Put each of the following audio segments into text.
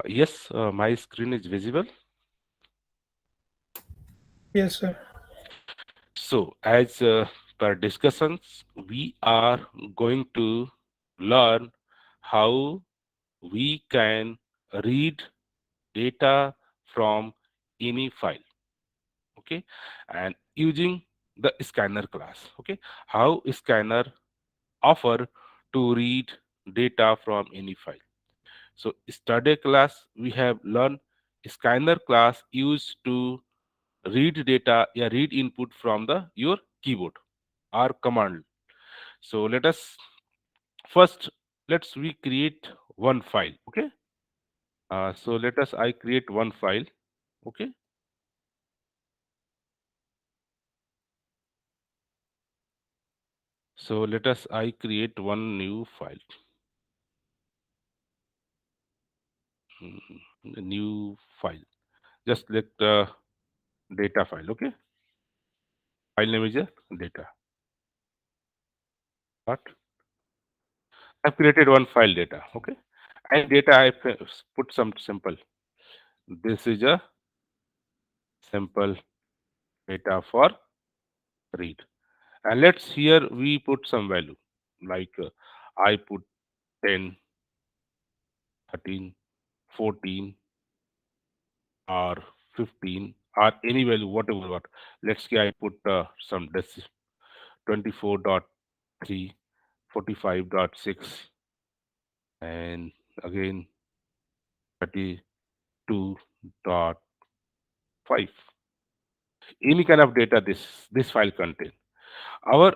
Yes, my screen is visible. Yes, sir. So, as per discussions, we are going to learn how we can read data from any file. Okay, and using the scanner class. Okay, how scanner offer to read data from any file. So, yesterday class we have learned scanner class used to read data, yeah, read input from the your keyboard or command. So let us first, let's we create one file. Okay, so let us I create one file. Okay, so let us I create one new file. A new file, just let the data file. Okay, file name is a data. But I've created one file data. Okay, and data I put some simple. This is a simple data for read. And let's here we put some value like I put 10, 13, 14 or 15 or any value, whatever. What. Let's say I put some 24.3, 45.6, and again 32.5. Any kind of data this file contain. Our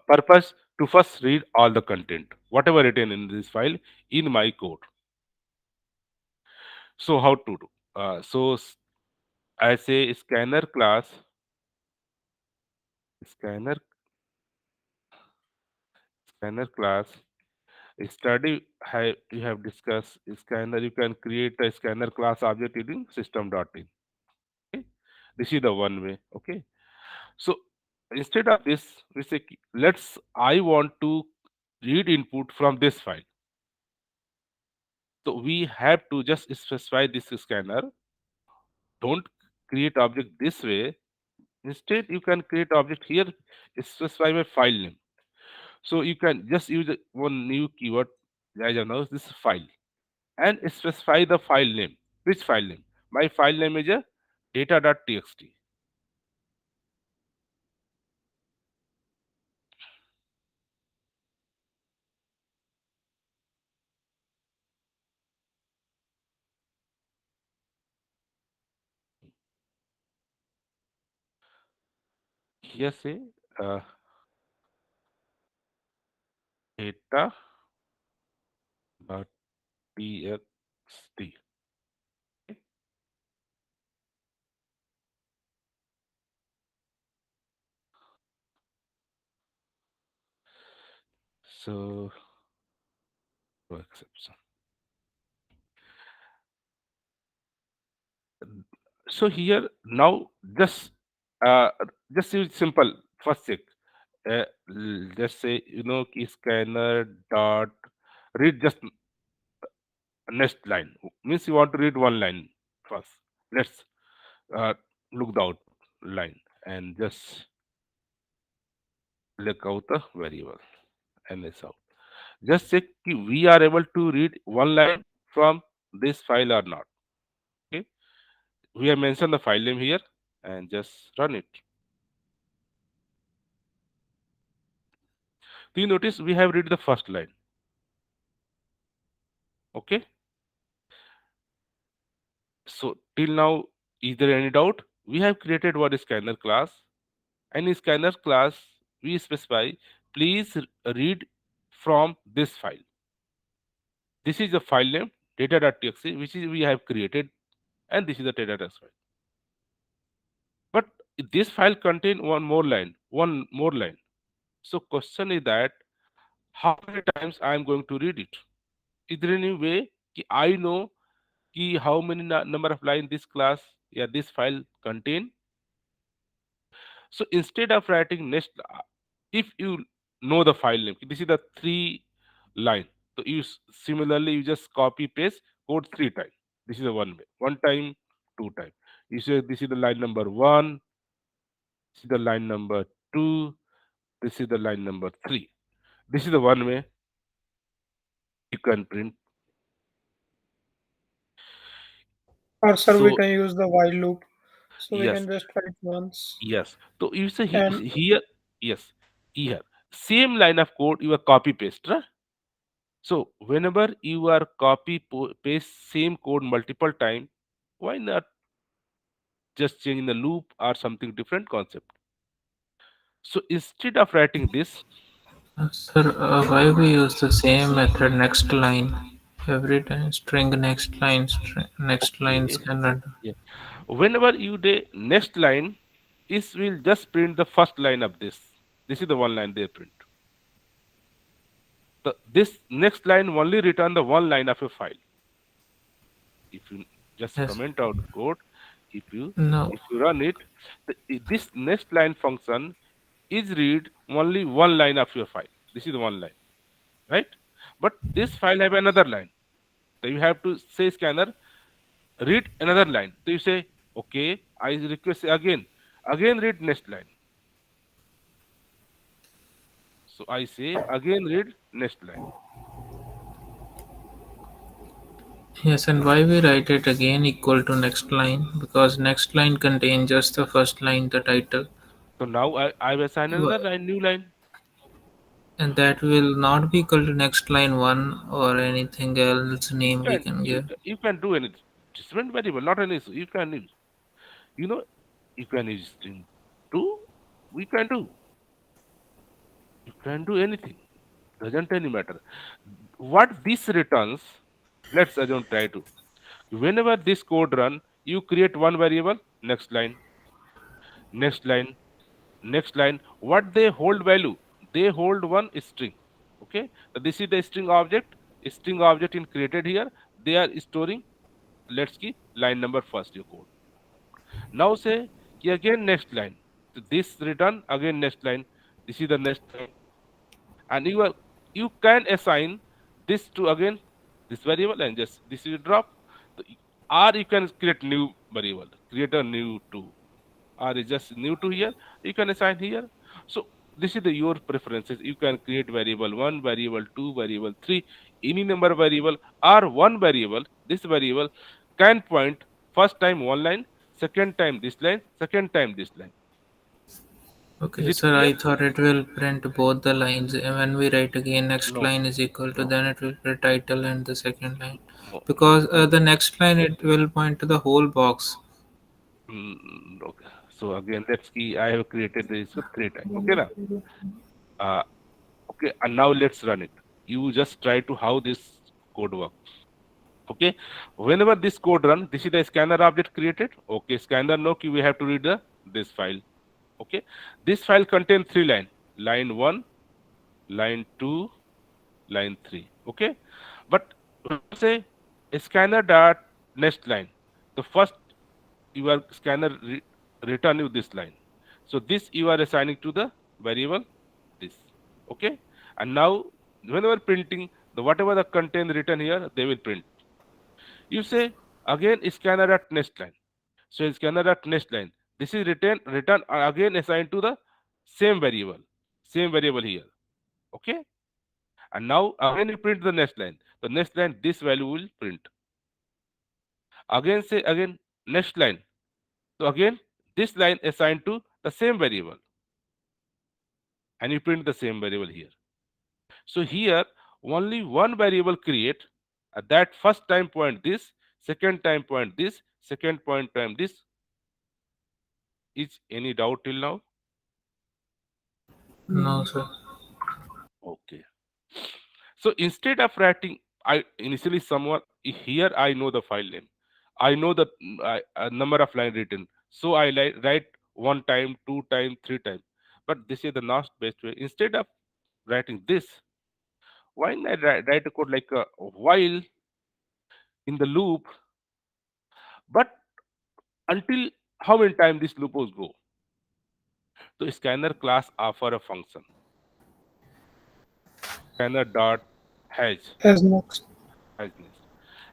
purpose to first read all the content, whatever written in this file in my code. So how to do? I say scanner class, scanner scanner class. Study you have discussed scanner. You can create a scanner class object using system.in. Okay, this is the one way. Okay, so instead of this, we say let's. I want to read input from this file. So we have to just specify this scanner. Don't create object this way. Instead, you can create object here, specify my file name. So you can just use one new keyword as I know this file and specify the file name. Which file name? My file name is a data.txt. Here say uh, data.txt. So no exception. So here now uh, just use simple first check. Just say key scanner dot read just next line means you want to read one line first. Let's uh, look the out line and just look out the variable and this out. Just check if we are able to read one line from this file or not. Okay, we have mentioned the file name here and just run it. Do you notice we have read the first line? Okay, so till now, is there any doubt? We have created one scanner class, and in scanner class we specify please read from this file. This is the file name data.txt which is we have created, and this is the data.txt file. But this file contain one more line. So question is that how many times I am going to read it? Is there any way कि I know कि how many number of line this class, yeah, this file contain? So instead of writing next, if you know the file name, this is the three line. So similarly you just copy paste code three times. This is the one way. One time, two time. You say this is the line number one, this is the line number two, this is the line number three. This is the one way you can print. Or sir, we So can use the while loop. So we yes, can just write once yes. So you say and here, yes, here. Same line of code you are copy paste, right? So whenever you are paste same code multiple time, why not just changing the loop or something different concept? So instead of writing this, Sir, why we use the same method next line every time? String next line, next line okay, scanner. yeah. Whenever you the next line is will just print the first line of this. This is the one line they print. This next line only return the one line of a file. If you just Yes. comment out code, if you No. if you run it, this next line function is read only one line of your file. This is one line, right? But this file have another line. So you have to say scanner read another line. So you say okay, I request again read next line. So I say again read next line. Yes, and why we write it again equal to next line? Because next line contains just the first line, the title. So now I assign another line, new line. And that will not be equal to next line 1 or anything else You name we can can you give. can, you can do anything. Different variable, not an issue. You can use. You know, you can use string two. We can do. You can do anything. Doesn't any matter. What this returns, let's assume try to. Whenever this code run, you create one variable, next line, next line. What they hold value? They hold one string. Okay. So this is the string object. String object in created here. They are storing. Let's keep line number first your code. Now say again next line. So this return again next line. This is the next line, and you can assign this to again this variable and just this is drop. So, or you can create new variable, create a new two, or is just new to here. You can assign here. So this is your preferences. You can create variable one, variable two, variable three, any number variable or one variable. This variable can point first time one line, second time this line, second time this line. Is Okay, it sir, clear? I thought it will print both the lines. When we write again next No, line is equal to, no, then it will print title and the second line. no, no. Because the next line it will point to the whole box. Okay. So again, let's see. I have created this three times. Okay, now. Uh, okay, and now let's run it. You just try to how this code works. Okay, whenever this code run, this is the scanner object created. Okay, scanner no key. We have to read this file. Okay, this file contains three line. Line one, line two, line three. Okay, but when you say scanner dot next line, the first your scanner return you this line. So this you are assigning to the variable this. Okay, and now whenever printing the whatever the content written here, they will print. You say again scanner at next line. So scanner at next line. This is return again assigned to the same variable here. Okay, and now again you print the next line. The next line this value will print. Again say again next line. So again this line assigned to the same variable, and you print the same variable here. So here only one variable create at that first time point this, second time point this, second point time this. Is any doubt till now? No, sir. Okay. So instead of writing, I initially someone here I know the file name, I know the number of line written. So I write one time, two time, three time. But this is the not best way. Instead of writing this, why not write a code like a while in the loop, but until how many time this loop will go. So scanner class offer a function scanner dot Has. Has next. Hasness.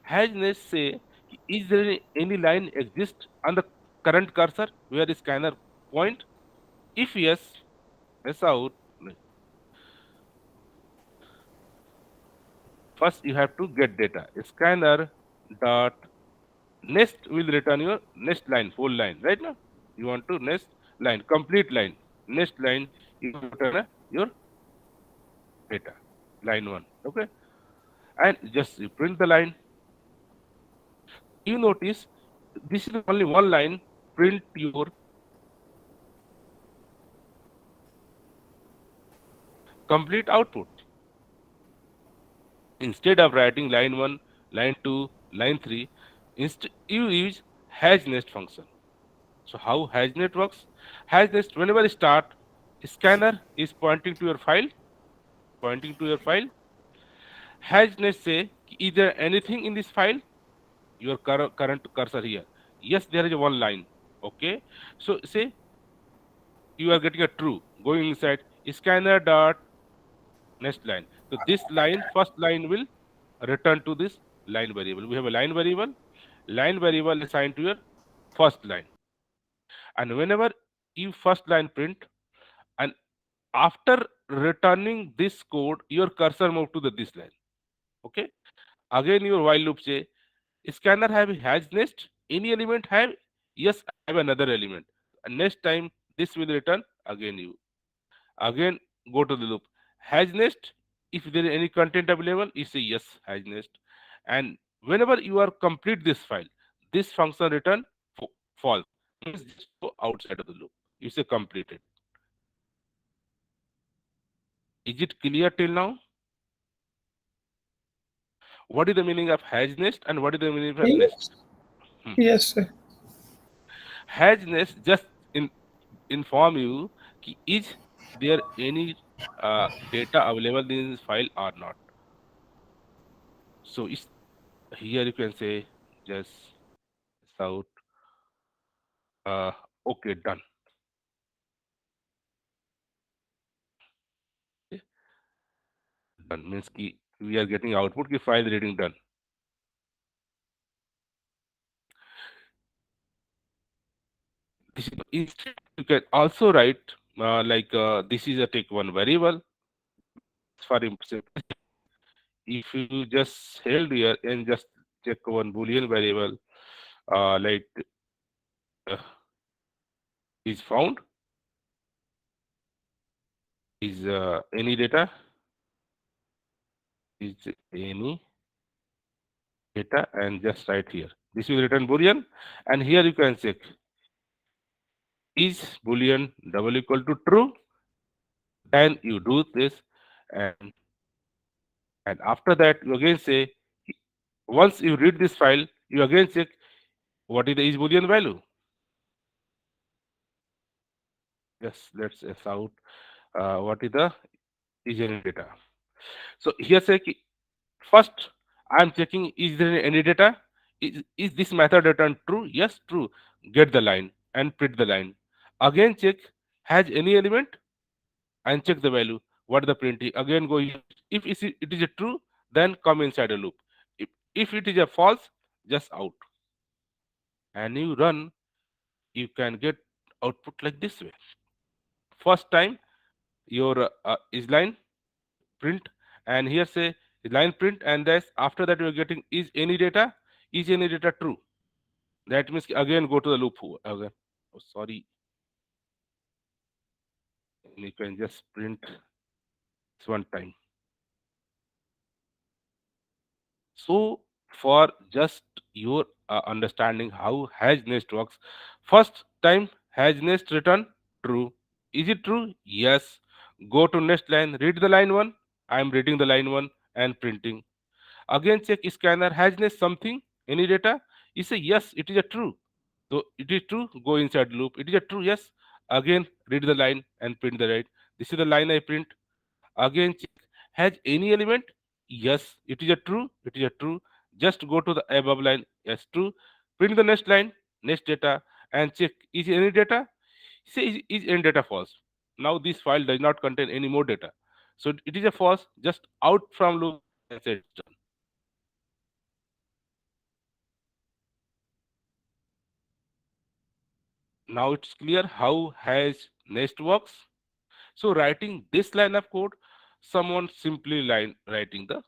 Hasness say, is there any line exist on the current cursor where the scanner point? If yes, yes out. First you have to get data. Scanner dot next will return your next line, full line, right now? You want to next line, complete line. Next line, you have to return your data, line one. Okay, and just you print the line. You notice this is only one line. Print your complete output instead of writing line one, line two, line three. You use has next function. So how HasNet works? HasNet, whenever you start, scanner is pointing to your file, pointing to your file. HasNet say, is there anything in this file? Your current cursor here. Yes, there is one line. Okay. So say you are getting a true. Going inside scanner dot next line. So this line, first line will return to this line variable. We have a line variable assigned to your first line. And whenever you first line print, and after returning this code, your cursor move to this line. Okay. Again, your while loop say scanner has next. Any element have? Yes, I have another element. And next time this will return again you. Again go to the loop. Has next. If there is any content available, you say yes has next. And whenever you are complete this file, this function return false. Means just go outside of the loop. You say completed. Is it clear till now? What is the meaning of has nest and what is the meaning of nest? Yes. Hmm. Yes, sir. Has nest just inform you is there any data available in this file or not. So it's, here you can say just out. Uh, okay, done. Okay, done means we are getting output ki file reading done. This is instead you can also write this is a take one variable for if you just held here and just check one boolean variable like uh, is found is any data is any data and just write here this will return boolean and here you can check is boolean double equal to true then you do this and after that you again say once you read this file you again check what is the is boolean value. Yes, let's S out what is the is any data. So here say first I'm checking is there any data. Is this method return true? Yes, true. Get the line and print the line. Again check has any element and check the value. What the printing? Again go here. If it is a true, then come inside a loop. If it is a false, just out. And you run, you can get output like this way. First time your is line print and here say line print and this after that you are getting is any data true. That means again go to the loop again. Oh, sorry, you can just print this one time. So for just your understanding how has nest works, first time has nest return true. Is it true? Yes. Go to next line, read the line one. I am reading the line one and printing. Again check scanner has nest something, any data? You say yes, it is a true. So it is true, go inside loop. It is a true, yes. Again read the line and print the right. This is the line I print. Again check has any element? Yes, it is a true. It is a true. Just go to the above line. Yes, true. Print the next line, next data, and check is any data. Say is any data false. Now this file does not contain any more data. So it is a false. Just out from loop. can say it's done. Now it's clear how hash next works. So writing this line of code, someone simply writing the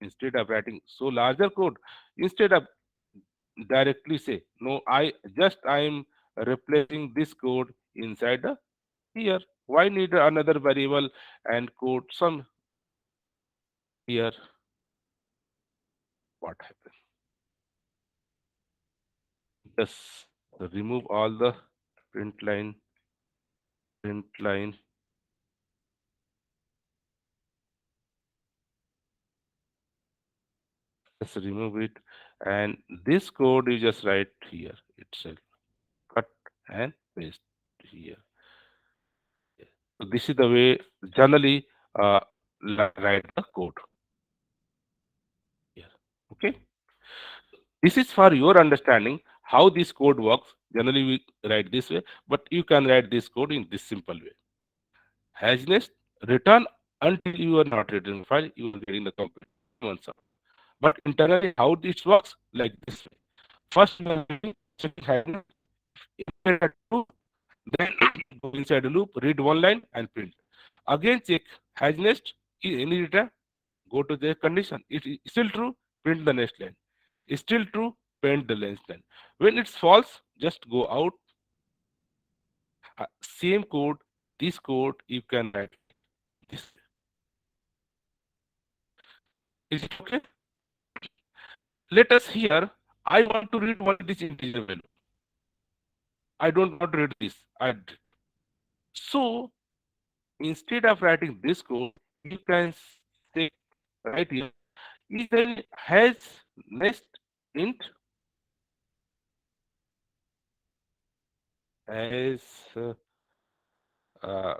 instead of writing so larger code, instead of directly say no, I am replacing this code inside the here. Why need another variable and code some here? What happened? Just remove all the print line, print line. Just remove it, and this code you just write here itself. Cut and paste here. So this is the way generally uh, write the code here. Okay. This is for your understanding how this code works. Generally, we write this way, but you can write this code in this simple way. Hasness return until you are not returning file, you are getting the complete answer. But internally, how this works like this way. First, you are checking hasness. Inside a loop, then go inside a loop, read one line and print. Again, check hasness is any data. Go to the condition. It is still true, print the next line. It's still true, print the next line. When it's false, just go out. Same code, this code you can write this. Is it okay? Let us here. I want to read only this integer value. I don't want to read this. So instead of writing this code, you can say right here. Is there has next int as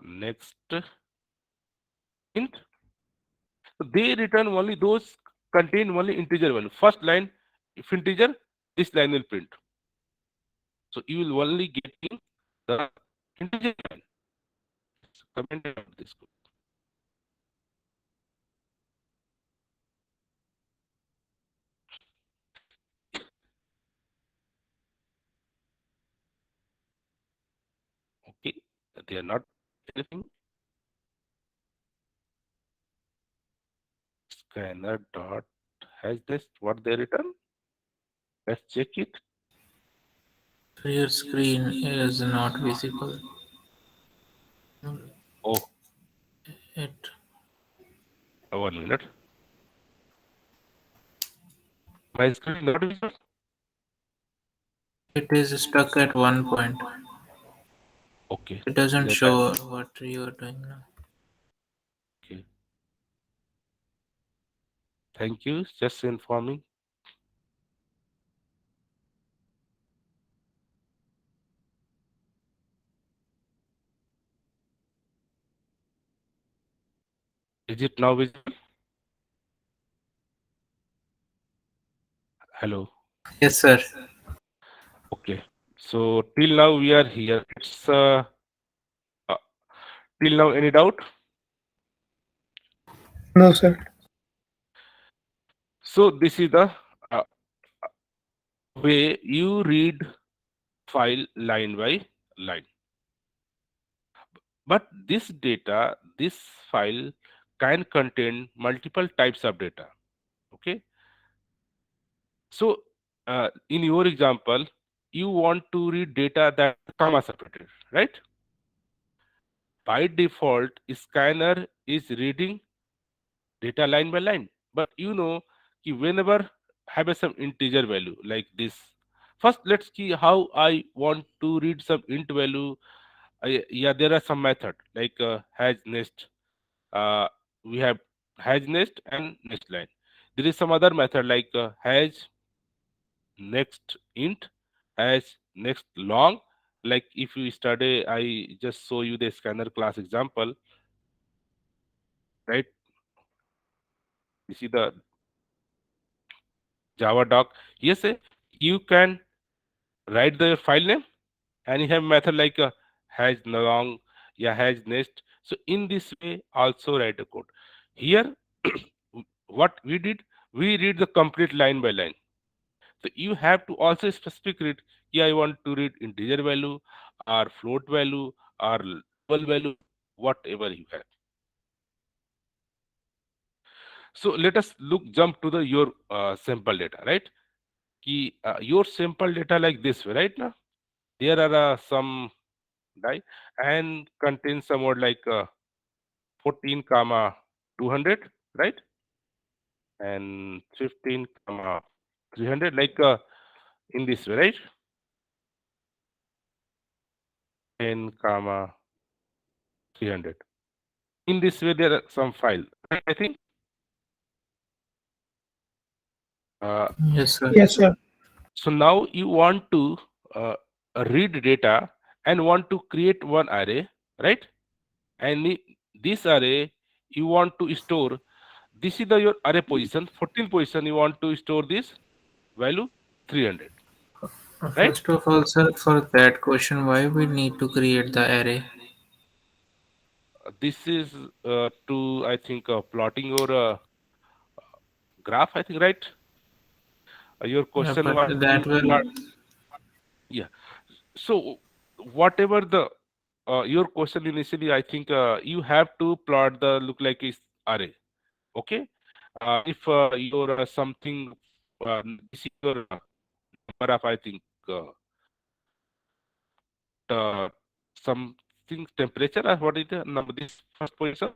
next int. So they return only those contain only integer value. First line, if integer, this line will print. So you will only getting the integer line. Comment about this code. Okay, they are not anything. Scanner dot has this what they return. Let's check it. So your screen is not visible. Oh, It 1 minute. My screen not visible. it is stuck at one point. Okay, It doesn't let show what you are doing now. okay. Thank you. Just informing. Is it now visible? Hello. Yes, sir. Okay. So till now we are here. It's uh, till now any doubt? No, sir. So this is the uh, way you read file line by line. But this data, this file can contain multiple types of data. Okay. So in your example, you want to read data that comma separated, right? By default, scanner is reading data line by line. But you know, whenever have a some integer value like this. First, let's see how I want to read some int value. Yeah, there are some method like has nest. Uh, we have has nest and next line. There is some other method like has next int, has next long. Like if you study, I just show you the scanner class example, right? You see the Java doc. Yes, you can write the file name and you have method like has long, yeah, has nest. So in this way, also write a code. Here, what we did, we read the complete line by line. So you have to also specific read, yeah, I want to read integer value or float value or double value, whatever you have. So let us look jump to the your sample data, right? Your sample data like this way, right now. There are some die and contains somewhat like 14 comma 200, right? And 15 comma 300, like in this way, right? 10 comma 300. In this way, there are some file, right? I think. Uh, Yes, sir. Yes, sir. so now you want to uh, read data and want to create one array, right? And this array you want to store. This is the your array position. 14 position you want to store this value 300, right? First of all, sir, for that question, why we need to create the array? This is to I think plotting your graph. I think, right? Your question But was that to will, plot. Yeah. So whatever the your question initially, I think you have to plot the look like is array. Okay. If your something this is your number of I think uh, something temperature or what is the number this first position.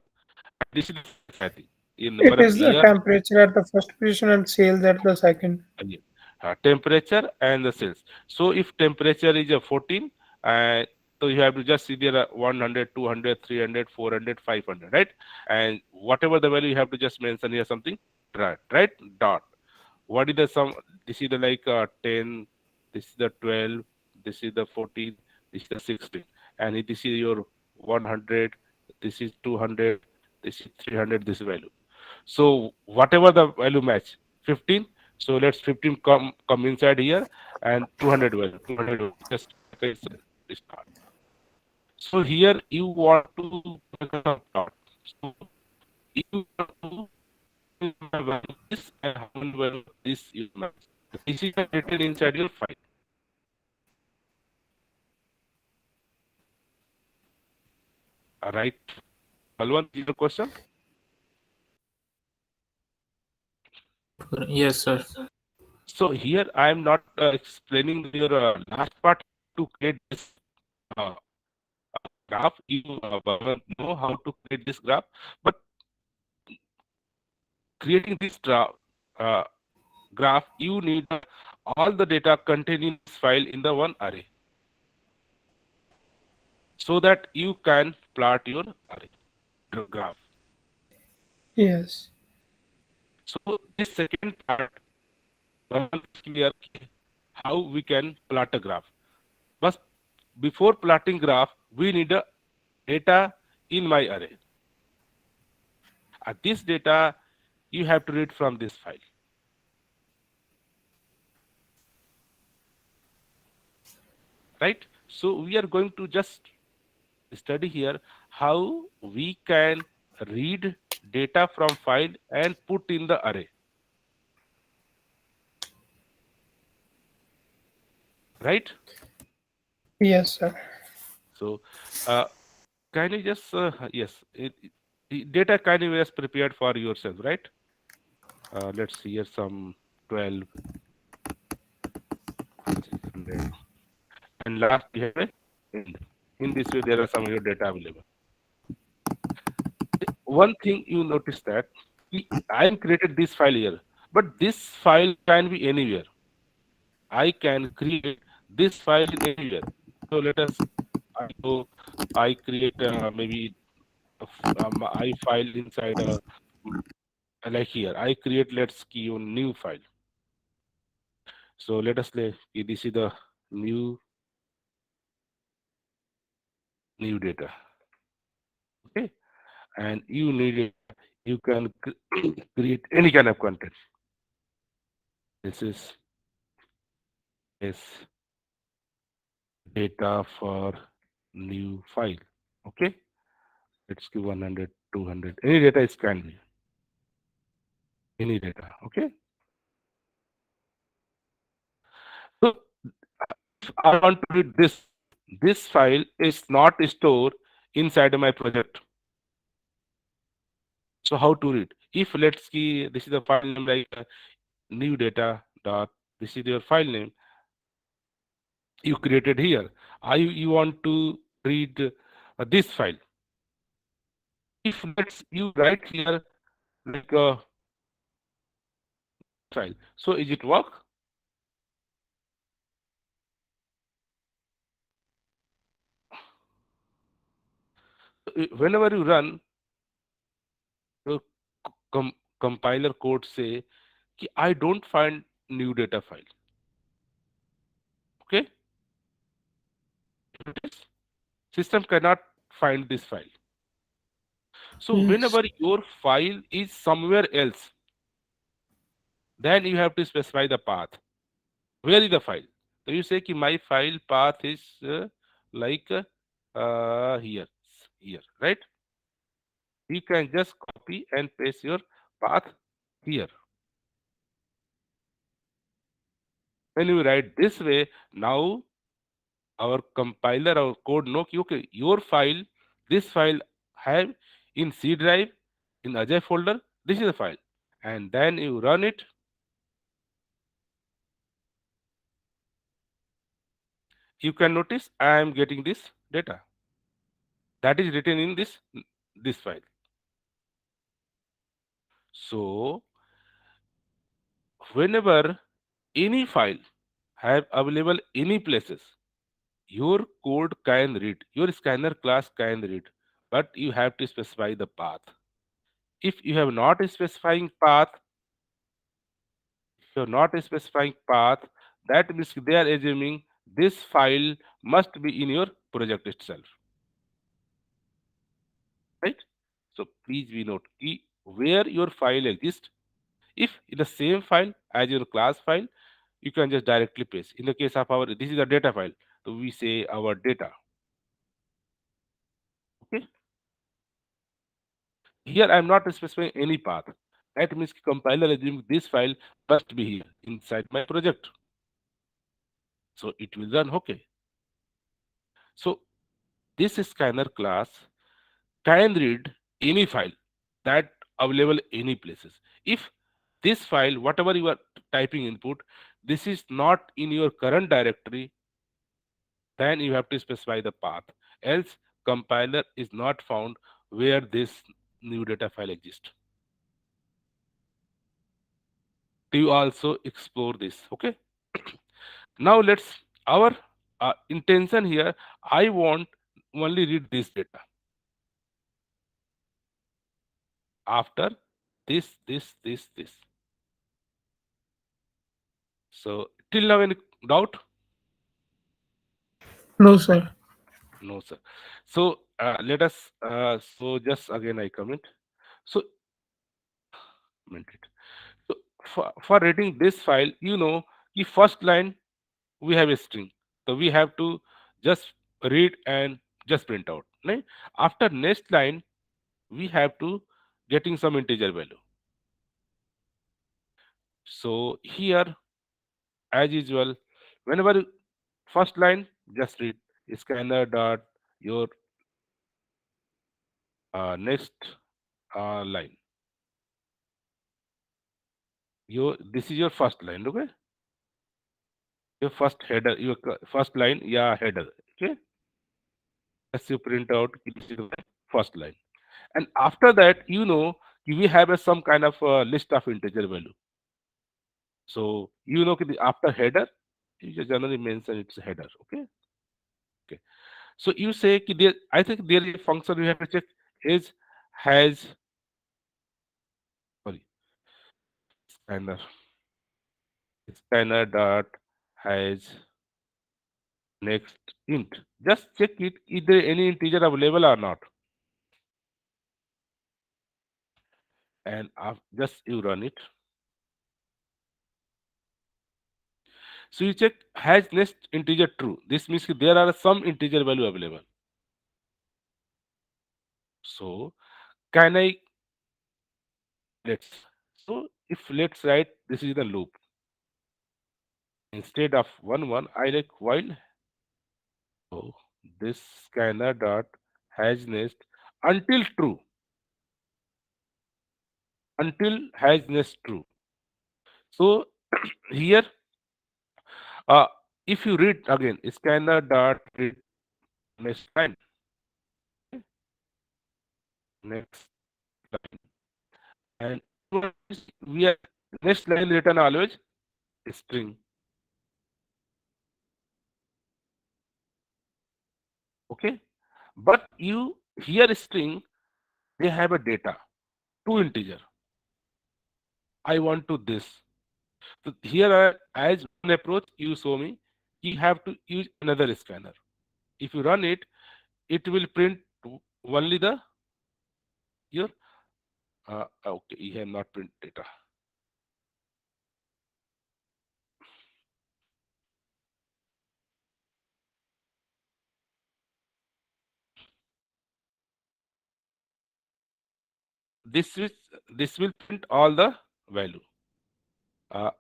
This is I think in number It of is the year. temperature at the first position and sales at the second. Yeah. Temperature and the cells. So if temperature is a 14, so you have to just see there 100, 200, 300, 400, 500, right? And whatever the value you have to just mention here something, right? Dot. What is the sum? This is the like 10, this is the 12, this is the 14, this is the 16. And this is your 100, this is 200, this is 300, this value. So whatever the value match, 15. So let's 15 come inside here and 200 value, 200 value, just like I said, start. So here you want to make a plot. So you want to value this and how many value this you match. This is written inside your file. All right. Balwant, is your question? yes, sir. So here I am not explaining your last part to create this uh, graph. You know how to create this graph, but creating this uh, graph, you need all the data contained in this file in the one array, so that you can plot your array graph. Yes. So this second part is clear how we can plot a graph. But before plotting graph, we need a data in my array. This data you have to read from this file, right? So we are going to just study here how we can read data from file and put in the array, right? Yes, sir. So uh, can you just yes, data can you just prepared for yourself, right? Let's see here some 12 600 and last we have a end. In this way there are some of your data available. One thing you notice that I am created this file here, but this file can be anywhere. I can create this file in anywhere. So let us I create maybe I file inside mm, like here. I create let's key on new file. So let us say this is the new data. Okay, and you need it. You can create any kind of content. This is data for new file. Okay, let's give 100, 200. Any data is can be. any data. Okay. So if I want to read this file. This file is not stored inside my project. So how to read? If let's see, this is the file name like new data dot. This is your file name you created here. You want to read this file. If let's you write here like a file. So is it work? Whenever you run, your compiler code say कि I don't find new data file. Okay, it is system cannot find this file. So Yes. whenever your file is somewhere else, then you have to specify the path. Where is the file? So you say कि my file path is like here, here, right? You can just copy and paste your path here. When you write this way, now our compiler, our code know कि okay, your file, this file have in C drive, in Ajay folder, this is the file. And then you run it, you can notice I am getting this data that is written in this file. So whenever any file have available any places, your code can read, your scanner class can read, but you have to specify the path. If you have not specifying path, if you're not specifying path, that means they are assuming this file must be in your project itself, right? So please be note key where your file exists. If in the same file as your class file, you can just directly paste. In the case of our, this is a data file, so we say our data. Okay, here I am not specifying any path. That means compiler assuming this file must be here inside my project. So it will run okay. So this scanner class can read any file that available any places. If this file, whatever you are typing input, this is not in your current directory, then you have to specify the path. Else compiler is not found where this new data file exists. Do you also explore this? Okay. Now let's our intention here. I want only read this data after this. So till now any doubt? No, sir. No, sir. So let us. So just again I comment. So comment it. So for reading this file, the first line we have a string, so we have to just read and just print out. Right? After next line, we have to getting some integer value. So here, as usual, whenever first line, just read scanner dot your next line. Your this is your first line, okay? Your first header, your first line, yeah, header, okay? As you print out, this is the first line, and after that, we have some kind of list of integer value. So after header, you just generally mention it's header, okay? Okay. So you say there, I think there is a function you have to check is has sorry scanner scanner dot has next int. Just check it is there any integer available or not, and just you run it. So you check has next integer true. This means there are some integer value available. So can I let's so if let's write this is the loop, instead of 1 1 I like while oh, this scanner dot has nest until true, until has nest true. So here, uh, if you read again scanner dot read next line, okay, next line, and we are next line written always string. Okay, but you here string they have a data two integer. I want to this. So here as one approach you show me, you have to use another scanner. If you run it, it will print only the your okay, you have not print data. This will this will print all the value.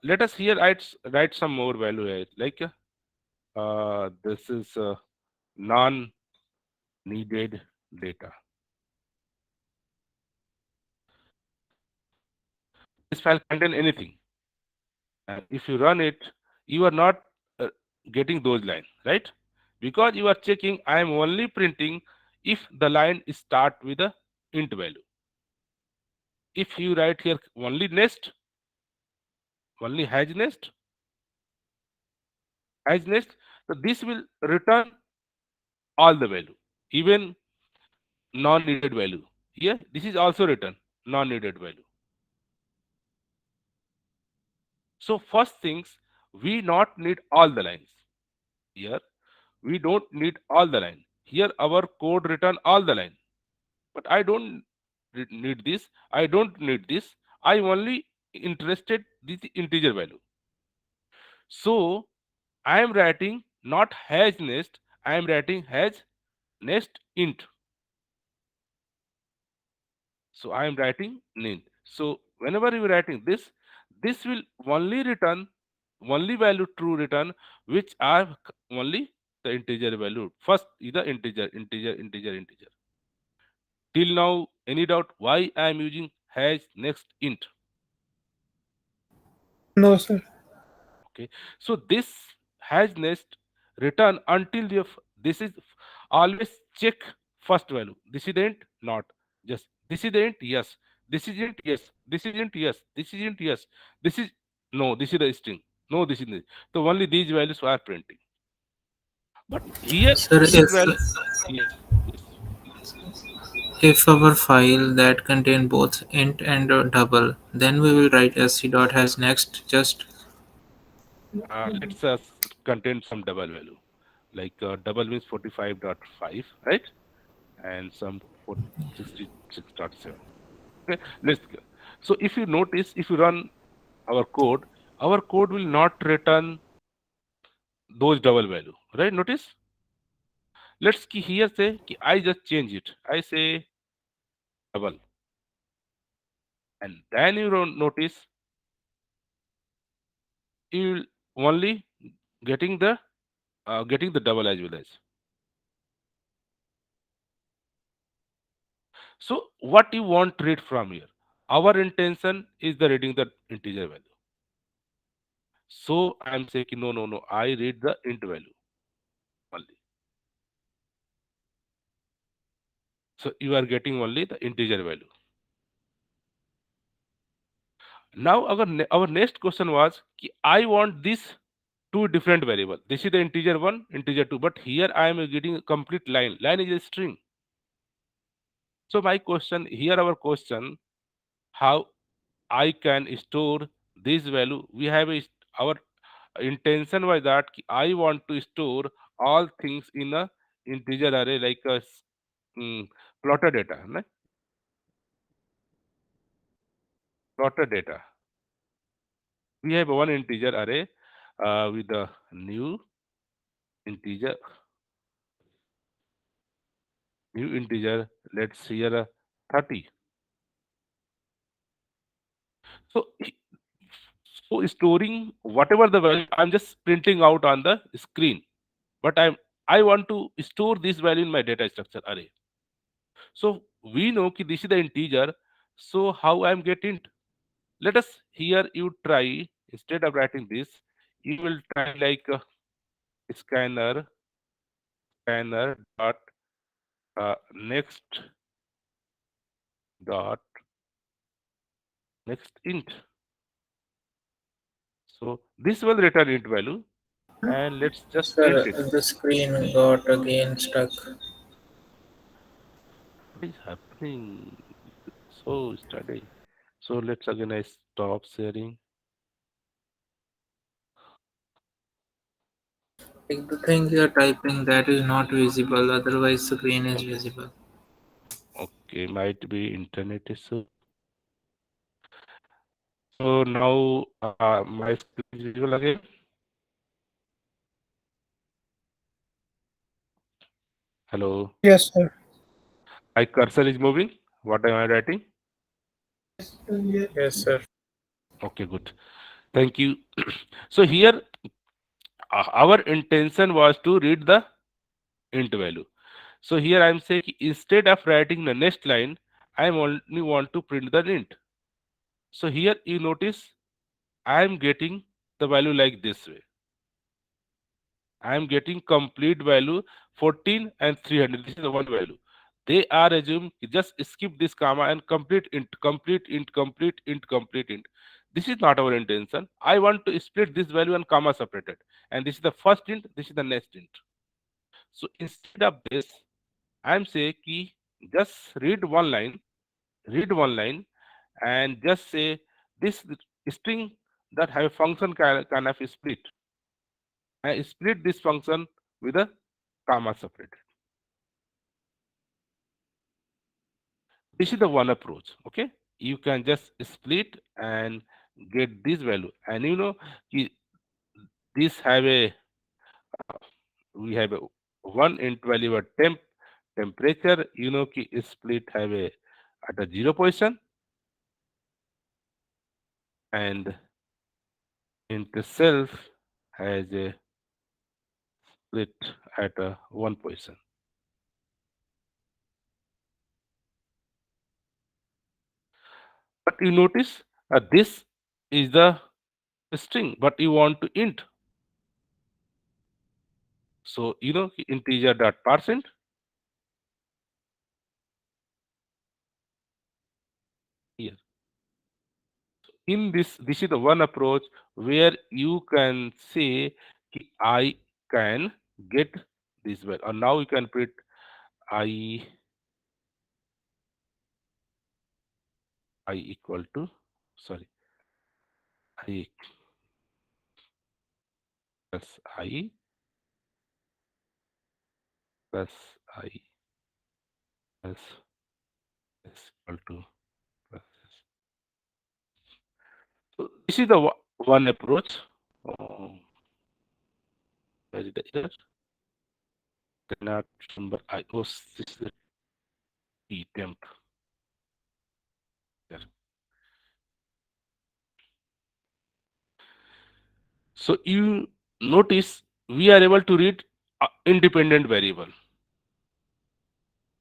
Let us here write some more value here, like this is non needed data. This file contain anything, and if you run it, you are not uh, getting those lines, right? Because you are checking, I am only printing if the line is start with a int value. If you write here only nest, only has nest, so this will return all the value, even non-needed value. Here, this is also written non-needed value. So first things, we not need all the lines. Here, we don't need all the line. Here, our code return all the line. But I don't need this. I don't need this. I only interested this integer value. So I am writing not has nest. I am writing has nest int. So I am writing int. So whenever you are writing this, this will only return only value true return which are only the integer value. First is the integer. Till now, any doubt why I am using has next int? No, sir. Okay, so this has next return until the this is always check first value. This is the int, not just this is the int, yes. This is int, yes. This is int, yes. This is int, yes. This is no. This is the string. No, this is the, so only these values are printing. But here Sir, these values, yes, yes. if our file that contain both int and double, then we will write sc dot has next just Let's contain some double value. Like double means 45.5, right? And some 66.7. Okay, let's go. So if you notice, if you run our code will not return those double value, right? Notice. Let's here say I just change it. I say double, and then you don't notice you will only getting the double as well as. So what you want to read from here? Our intention is the reading the integer value. So I am saying no, no, no. I read the int value only. So you are getting only the integer value. Now our next question was कि I want this two different variable. This is the integer one, integer two. But here I am getting a complete line. Line is a string. So my question here, our question, how I can store this value. We have our intention was that I want to store all things in a integer array like a mm, plotter data, na? Plotter data. We have one integer array with a integer, new integer. Let's here 30. So So storing whatever the value, I'm just printing out on the screen. But I want to store this value in my data structure array. So we know that this is the integer. So how I'm getting? Let us here you try instead of writing this, you will try like scanner scanner dot next dot next int. So this will return int value, and let's just print Sir, it. the screen got again stuck. What is happening? So study. So let's again I stop sharing. Like the thing you're typing that is not visible, otherwise screen is visible. Okay, might be internet issue. So now my screen is visible again. Hello. Yes, sir. My cursor is moving. What am I writing? Yes, sir. Okay, good. Thank you. So here our intention was to read the int value. So here I'm saying instead of writing the next line, I only want to print the int. So here you notice I am getting the value like this way. I am getting complete value 14 and 300. This is the one value. They are assumed just skip this comma and complete int, complete int, complete int, complete int. This is not our intention. I want to split this value and comma separated. And this is the first int, this is the next int. So instead of this, I am saying ki just read one line and just say this string that have a function kind of split. I split this function with a comma separated. This is the one approach. Okay, you can just split and get this value, and you know this have a we have a one int value a temperature. You know ki split have a at a 0 position and int self has a split at a 1 position. But you notice this is the string, but you want to int. So you know integer dot percent here. In this is the one approach where you can say ki I can get this value. And now you can put I I equal to sorry I plus I plus I plus is equal to plus. So this is the one approach. Where is the error? Cannot remember. I oh this is the T temp. There. So you notice we are able to read independent variable.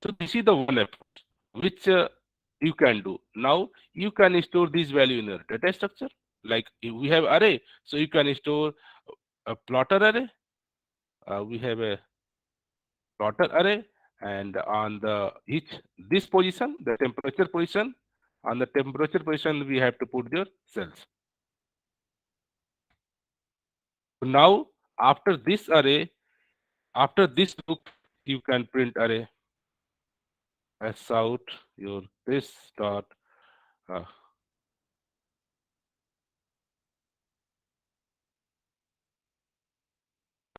So this is the one approach which you can do. Now you can store this value in your data structure. Like if we have array, so you can store a plotter array. We have a plotter array, and on the each this position, the temperature position, on the temperature position we have to put your cells. So now after this array, after this loop, you can print array as out your this dot uh,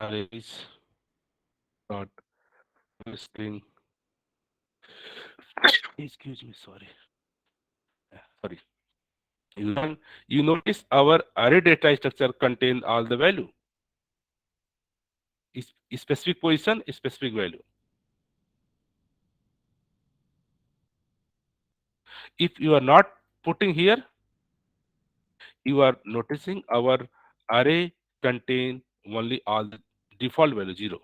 arrays dot string. Excuse me, sorry. Sorry. You notice our array data structure contain all the value. Specific position, specific value. If you are not putting here, You are noticing our array contain only all the default value 0.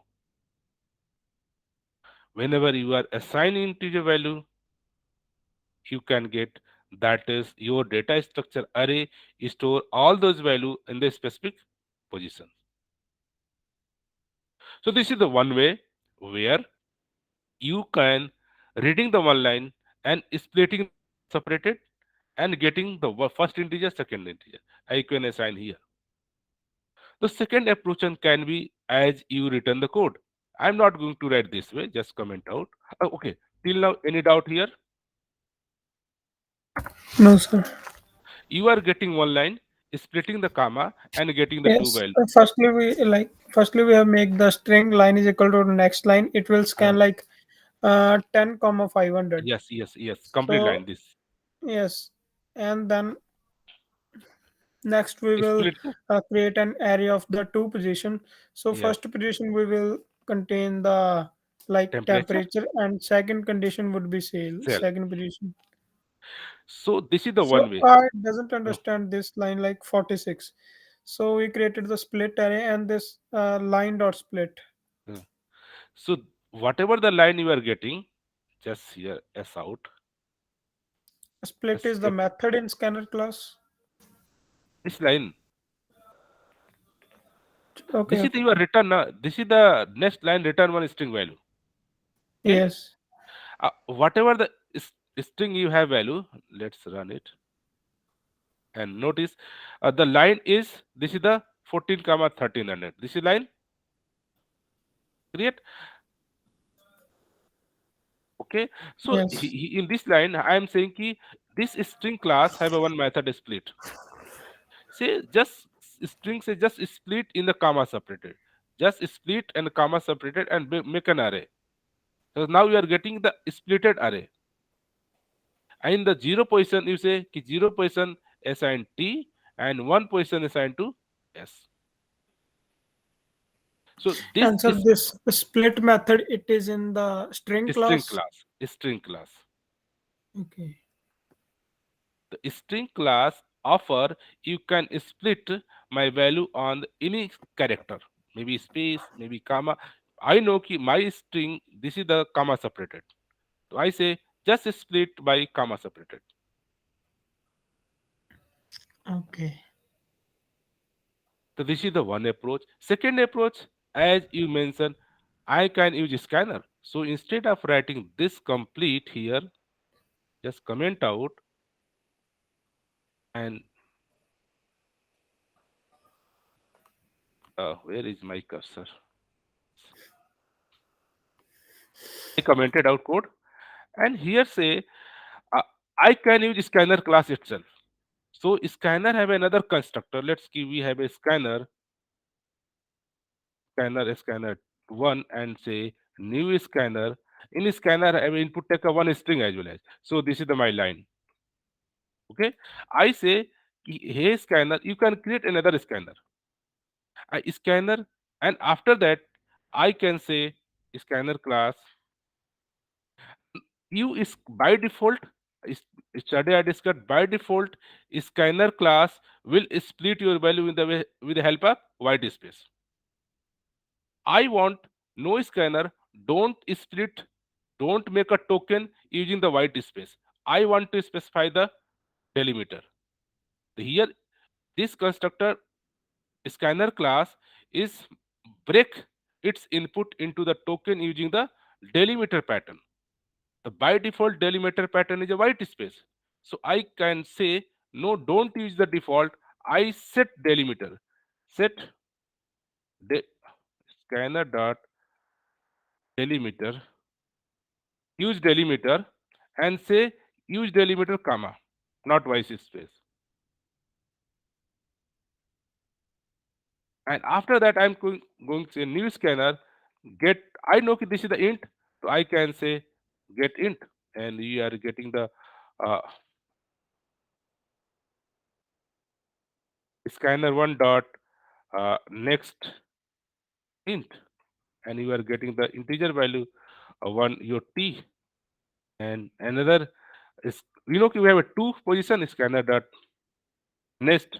Whenever you are assigning integer value, you can get, that is your data structure array store all those value in the specific position. So this is the one way where you can reading the one line and splitting the comma separated and getting the first integer, second integer. I can assign here. The second approach can be as you return the code. I'm not going to write this way, just comment out. Okay, till now, any doubt here? No, sir. You are getting one line, splitting the comma, and getting the two Yes. value. Firstly we have make the string line is equal to next line. It will Uh, scan like 10 comma 500. yes, complete So line. This yes, and then next we will split the create an array of the two position. So yeah first position we will contain the like temperature temperature, and second condition would be sale. cell. Second position. So this is the So one way. I doesn't Uh, understand this line like 46. So we created the split array and this line dot split. uh. So whatever the line you are getting, just here s out. Split is the Split method in scanner class. this line. Okay, This is okay. your return. This is the next line return one string value. Okay. Yes. Whatever the string you have value, let's run it and notice the line is, this is the 14 comma 1300. This is line create. Okay, so Yes. in this line I am saying ki this string class have a one method split. Say just string say just split in the comma separated, just split and comma separated and make an array. So now you are getting the splitted array. And in the zero position you say ki zero position assign t and one position assigned to s. So this And so is this split method, it is in the string string class. class. String class. Okay. The string class offer you can split my value on any character, maybe space, maybe comma. I know ki my string, this is the comma separated. So I say just split by comma separated. Okay. So this is the one approach. Second approach, as you mentioned, I can use scanner. So instead of writing this complete here, just comment out and where is my cursor? I commented out code and here say uh, I can use scanner class itself. So scanner have another constructor. Let's give we have a scanner one and say new scanner. In scanner I have input take a one string as well as. So this is the my line. Okay, I say hey scanner, you can create another scanner. I scanner and after that I can say scanner class. You is by default is study I discussed by default scanner class will split your value in the way with the help of white space. I want no scanner, don't split, don't make a token using the white space. I want to specify the delimiter. Here this constructor scanner class is break its input into the token using the delimiter pattern. The by default delimiter pattern is a white space. So I can say no, don't use the default. I set delimiter. Set de scanner dot delimiter. Use delimiter and say use delimiter comma, not white space. And after that, I'm going to say new scanner get. I know that this is the int, so I can say get int, and you are getting the uh, scanner one dot next int, and you are getting the integer value one your t, and another is we have a two position scanner dot next.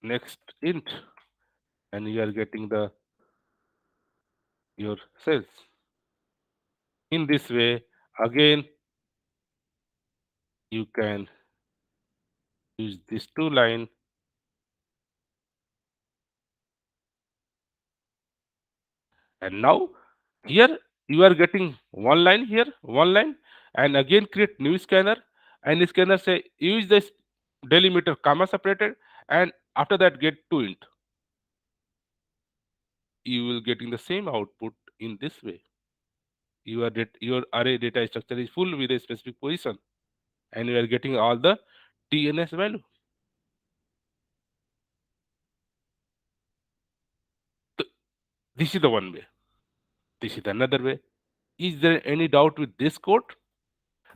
next int, and you are getting the your cells. In this way, again you can use this two line, and now here you are getting one line here, one line, and again create new scanner, and the scanner say use this delimiter comma separated, and after that get two int. You will getting the same output in this way. Your array data structure is full with a specific position, and you are getting all the TNS value. Th- This is the one way. This is another way. Is there any doubt with this code?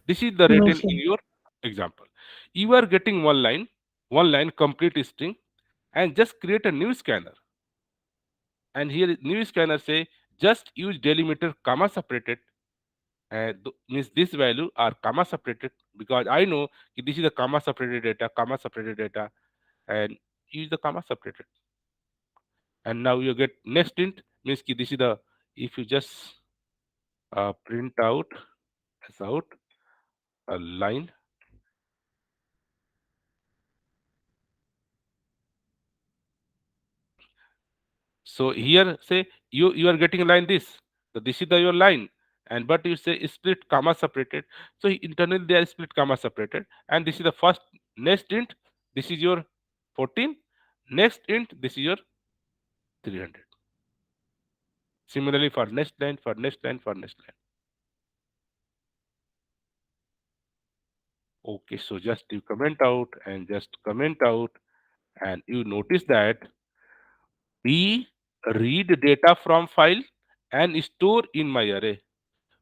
This is the No, written sir. in your example. You are getting one line complete string, and just create a new scanner. And here new scanner say just use delimiter comma separated, and means this value are comma separated, because I know this is a comma separated data, and use the comma separated. And now you get next int, means ki this is the, if you just print out as out a line. So here say you are getting a line this. So this is your line, and but you say split comma separated. So internally they are split comma separated, and this is the first next int. This is your 14. Next int, this is your 300. Similarly for next line, for next line, for next line. Okay, so just you comment out and just comment out, and you notice that we read data from file and store in my array.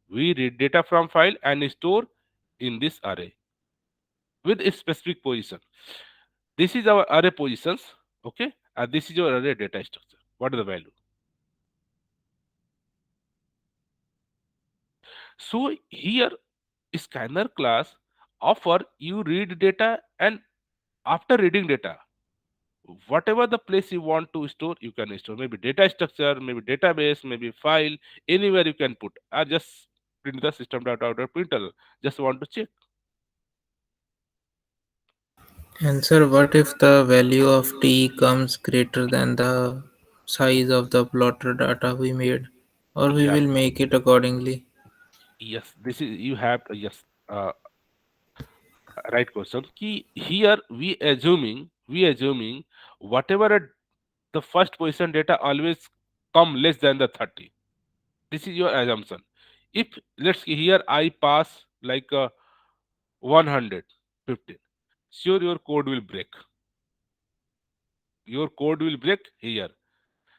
We read data from file and store in this array with a specific position. This is our array positions, okay, and this is your array data structure. What is the value? So here scanner class offer you read data, and after reading data, whatever the place you want to store, you can store. Maybe data structure, maybe database, maybe file, anywhere you can put. I just print the system.out.println. Just want to check. And sir, what if the value of t comes greater than the size of the plotter data we made? Or we Yes, will make it accordingly. yes. This is you have yes. Right question. Ki here we assuming whatever the first position data always come less than the 30. This is your assumption. If let's see here I pass like 115, sure your code will break. Your code will break here.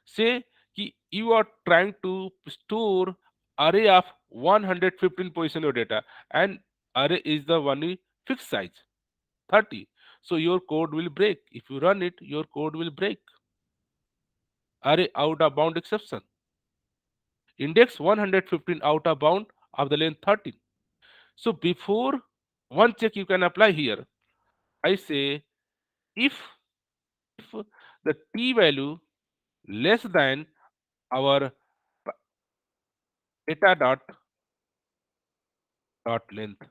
Say ki you are trying to store array of 115 position of data, and array is the one fixed size 30. So your code will break. If you run it, your code will break. Array out of bound exception. Index 115 out of bound of the length 13. So before one check you can apply here. I say if if the t value less than our data dot length,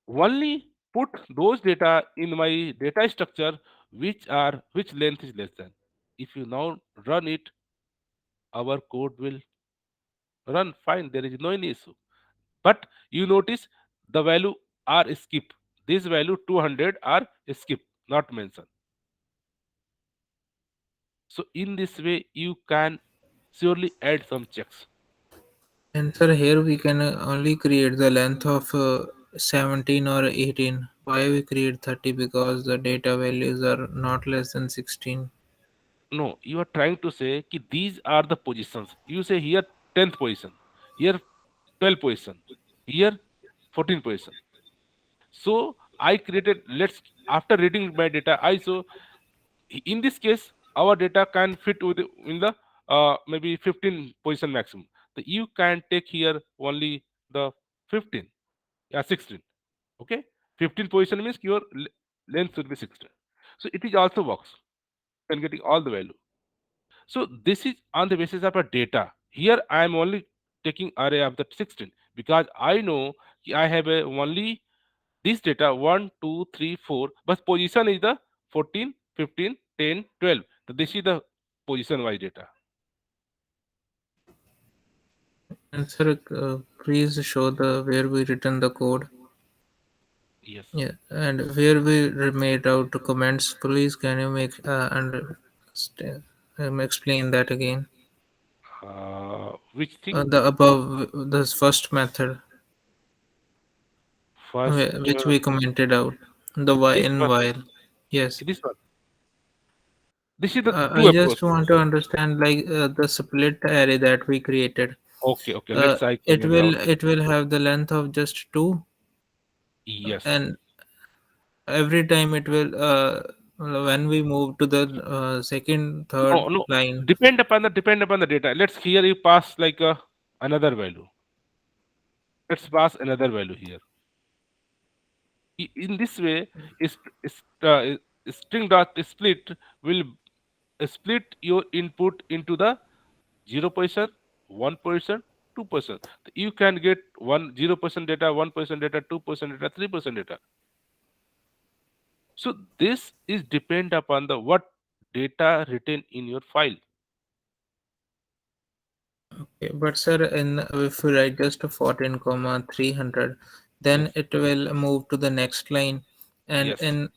only put those data in my data structure which length is less than. If you now run it, our code will run fine. There is no any issue. But you notice the value are skip. This value 200 are skip, not mentioned. So in this way, you can surely add some checks. And sir, here we can only create the length of 17 or 18. Why we create 30? Because the data values are not less than 16. No, you are trying to say कि these are the positions. You say here 10th position, here 12th position, here 14th position. So I created, let's, after reading my data, I saw in this case our data can fit with in the maybe 15 position maximum. So you can take here only the 15, yeah, 16. Okay, 15 position means your length should be 16. So it is also works and getting all the value. So this is on the basis of a data. Here I am only taking array of the 16 because I know I have a only this data 1, 2, 3, 4, but position is the 14, 15, 10, 12. So this is the position wise data. And sir, please show the where we written the code. Yes. Yeah, and where we made out the comments. Please, can you make explain that again? Which thing? The above this first method, First, which we commented out, the while this in one, while. Yes. this one. This is the two I approach. just want to understand like the split array that we created. Okay, okay. Let's I It comment out. will have the length of just two, Yes. and every time it will when we move to the second, No, third no. line. Depend upon the data. Let's here you pass like another value. Let's pass another value here. In this way, is string dot split will split your input into the 0%, 1%, 2%. You can get 0% data, 1% data, 2% data, 3% data. So this is depend upon the what data written in your file. Okay, but sir, in if we write just a 14 comma 300, then Yes, it will move to the next line, and yes, in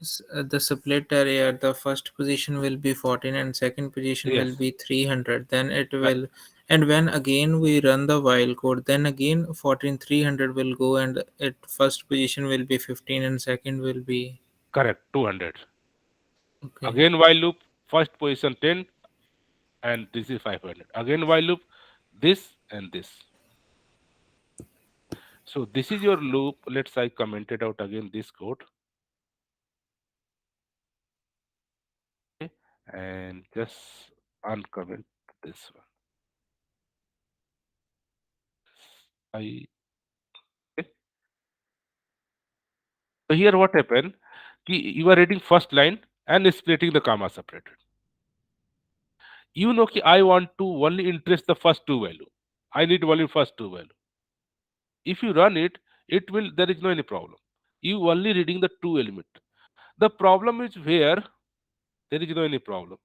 the split area, the first position will be 14 and second position will yes. be 300. Then it Right. will, and when again we run the while code, then again 14 300 will go, and it first position will be 15 and second will be Correct. 200. okay. Again while loop, first position 10 and this is 500. Again while loop, this and this. So this is your loop. Let's I commented out again this code. Okay. And just uncomment this one. I okay. So here what happened? You are reading first line and splitting the comma separated. You know कि I want to only interest the first two value. I need only first two value. If you run it, it will there is no any problem. You only reading the two element. The problem is where there is no any problem.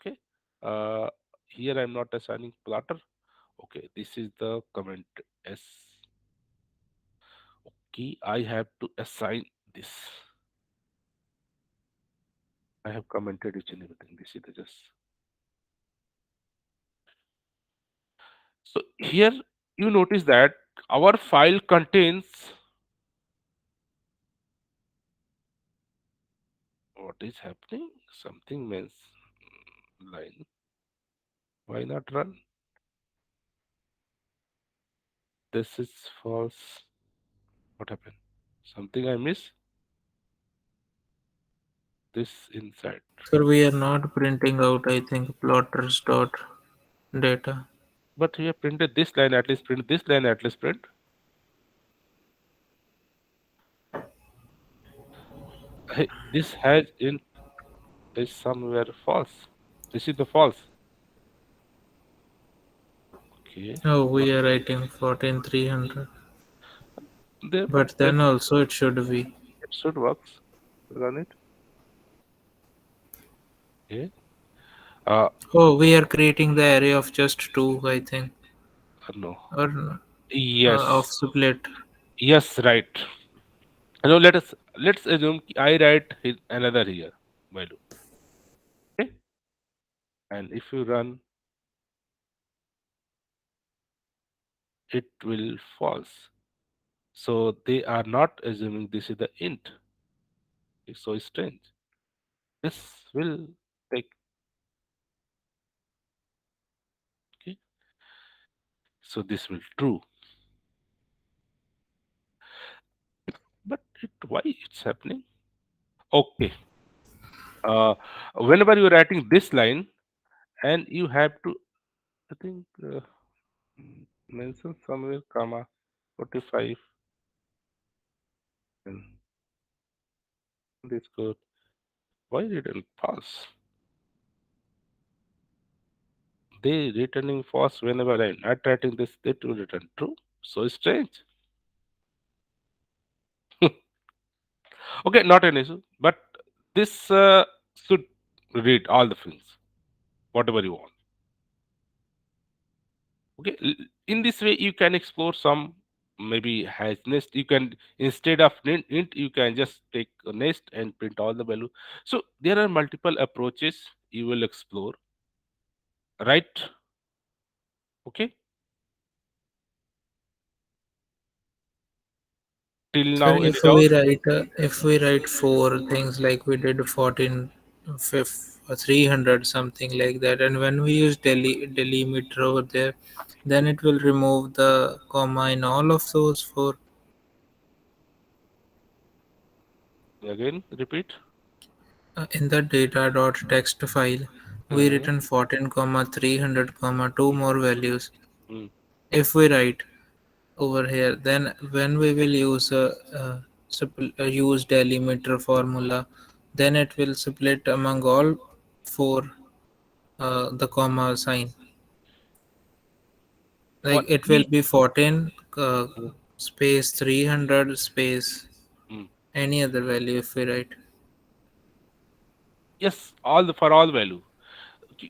Okay. Uh, Here I'm not assigning plotter. Okay, this is the comment S. Okay, I have to assign this. I have commented each and everything. This is the just. So here you notice that our file contains what is happening? Something means line. Why not run? This is false. What happened? Something I miss? This inside. So we are not printing out, I think, plotters dot data. But we have printed this line, at least print this line, at least print. Hey, this has in is somewhere false. This is the false. Okay. Oh, we What are writing 14 300. there, but But then also it should be. it should works. Run it. Okay. Uh, Oh, we are creating the array of just two, I think, no. or of Yes. split. Yes, right. Now let's assume I write another here value. Okay. And if you run, it will false. So they are not assuming this is the int. It's so strange. This will take okay. So this will true. But why it's happening? Okay. Whenever you're writing this line and you have to, I think, mention somewhere comma 45 and this code. Why return false? They returning false whenever I'm not writing this, they to return true. So strange. Okay, not an issue, but this should read all the things, whatever you want. Okay, in this way you can explore some maybe has nest. You can instead of int, you can just take a nest and print all the value. So there are multiple approaches you will explore, right? Okay, till Sir, now any doubt? if we write four things like we did 14, 300 something like that, and when we use delimiter over there, then it will remove the comma in all of those four. Again, repeat. In the data.txt file, we Hmm. written 14 comma 300 comma two more values. Hmm. If we write over here, then when we will use delimiter formula, then it will split among all four the comma sign. Like One it will e. be 14 Hmm. space 300 space Hmm. any other value if we write. Yes, all the for all value.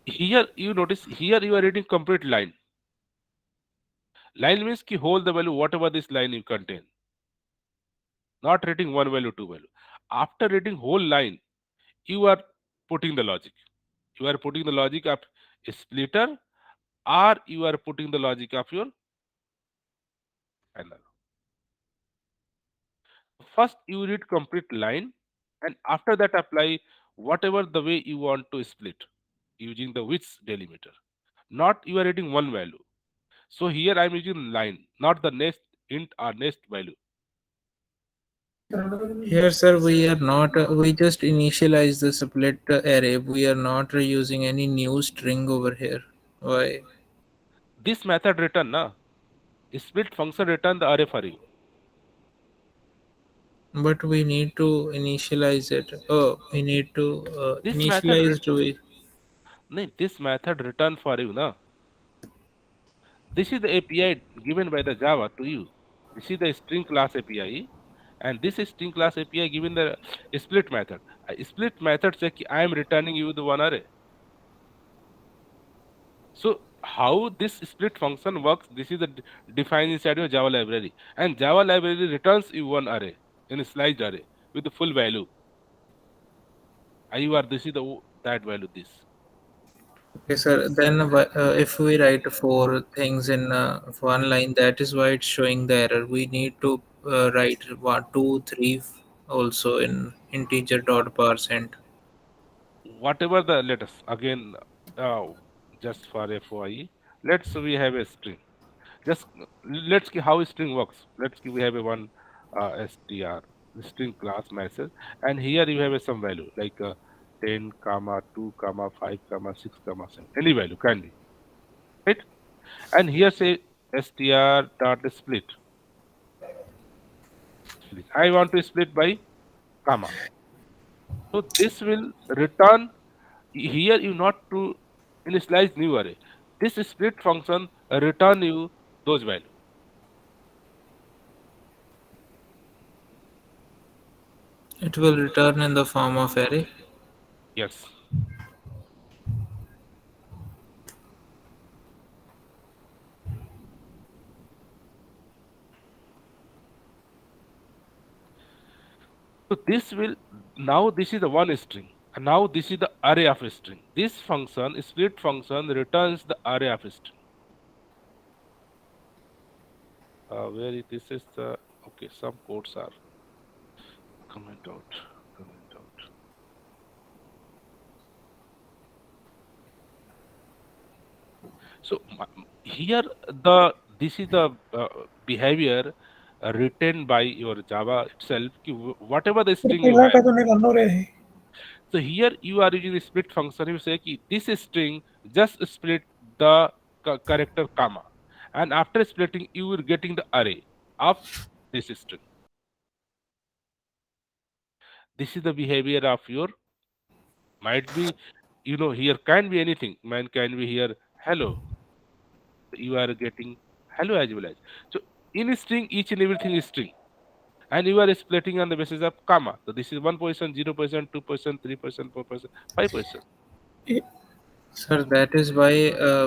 Here you notice here you are reading complete line. Line means ki hold the value whatever this line you contain. Not reading one value, two value. After reading whole line, you are putting the logic. You are putting the logic of a splitter, or you are putting the logic of your panel. First, you read complete line, and after that, apply whatever the way you want to split using the width delimiter. Not you are reading one value. So here I am using line, not the next int or next value. Here, sir, we are not. We just initialize the split array. We are not using any new string over here. Why? This method return na split function return the array for you. But we need to initialize it. Oh, we need to This method initialize to it. nahi, this method return for you na. This is the API given by the Java to you. This is the string class API, and this is string class API given the split method. A split method say I am returning you the one array. So how this split function works? This is the defined inside your Java library, and Java library returns you one array in a sliced array with the full value. You are this is the that value this. Okay, sir. Then if we write four things in one line, that is why it's showing the error. We need to write one, two, three also in integer dot %. Whatever the let us again uh, just for FYE, let's we have a string. Just let's see how string works. Let's see we have a one str string class message, and here you have a some value like 10 comma 2 comma 5 comma 6 comma 7, any value can be, right? And here say str dot split. I want to split by comma, so this will return. Here you not to initialize new array. This split function return you those value. It will return in the form of array. Yes. So this will now this is the one string, and now this is the array of a string. This function split function returns the array of a string. This is the okay. Some codes are comment out, comment out. So here the this is the behavior written by your Java itself. Whatever the string you have. So here you are using the split function. You say ki this string just split the character comma, and after splitting, you are getting the array of this string. This is the behavior of your Might be, here can be anything. Man can be here hello. You are getting hello as well as. So in a string, each and everything is string. And you are splitting on the basis of comma. So this is 1%, 0%, 2%, 3%, 4%, 5%. Sir, that is why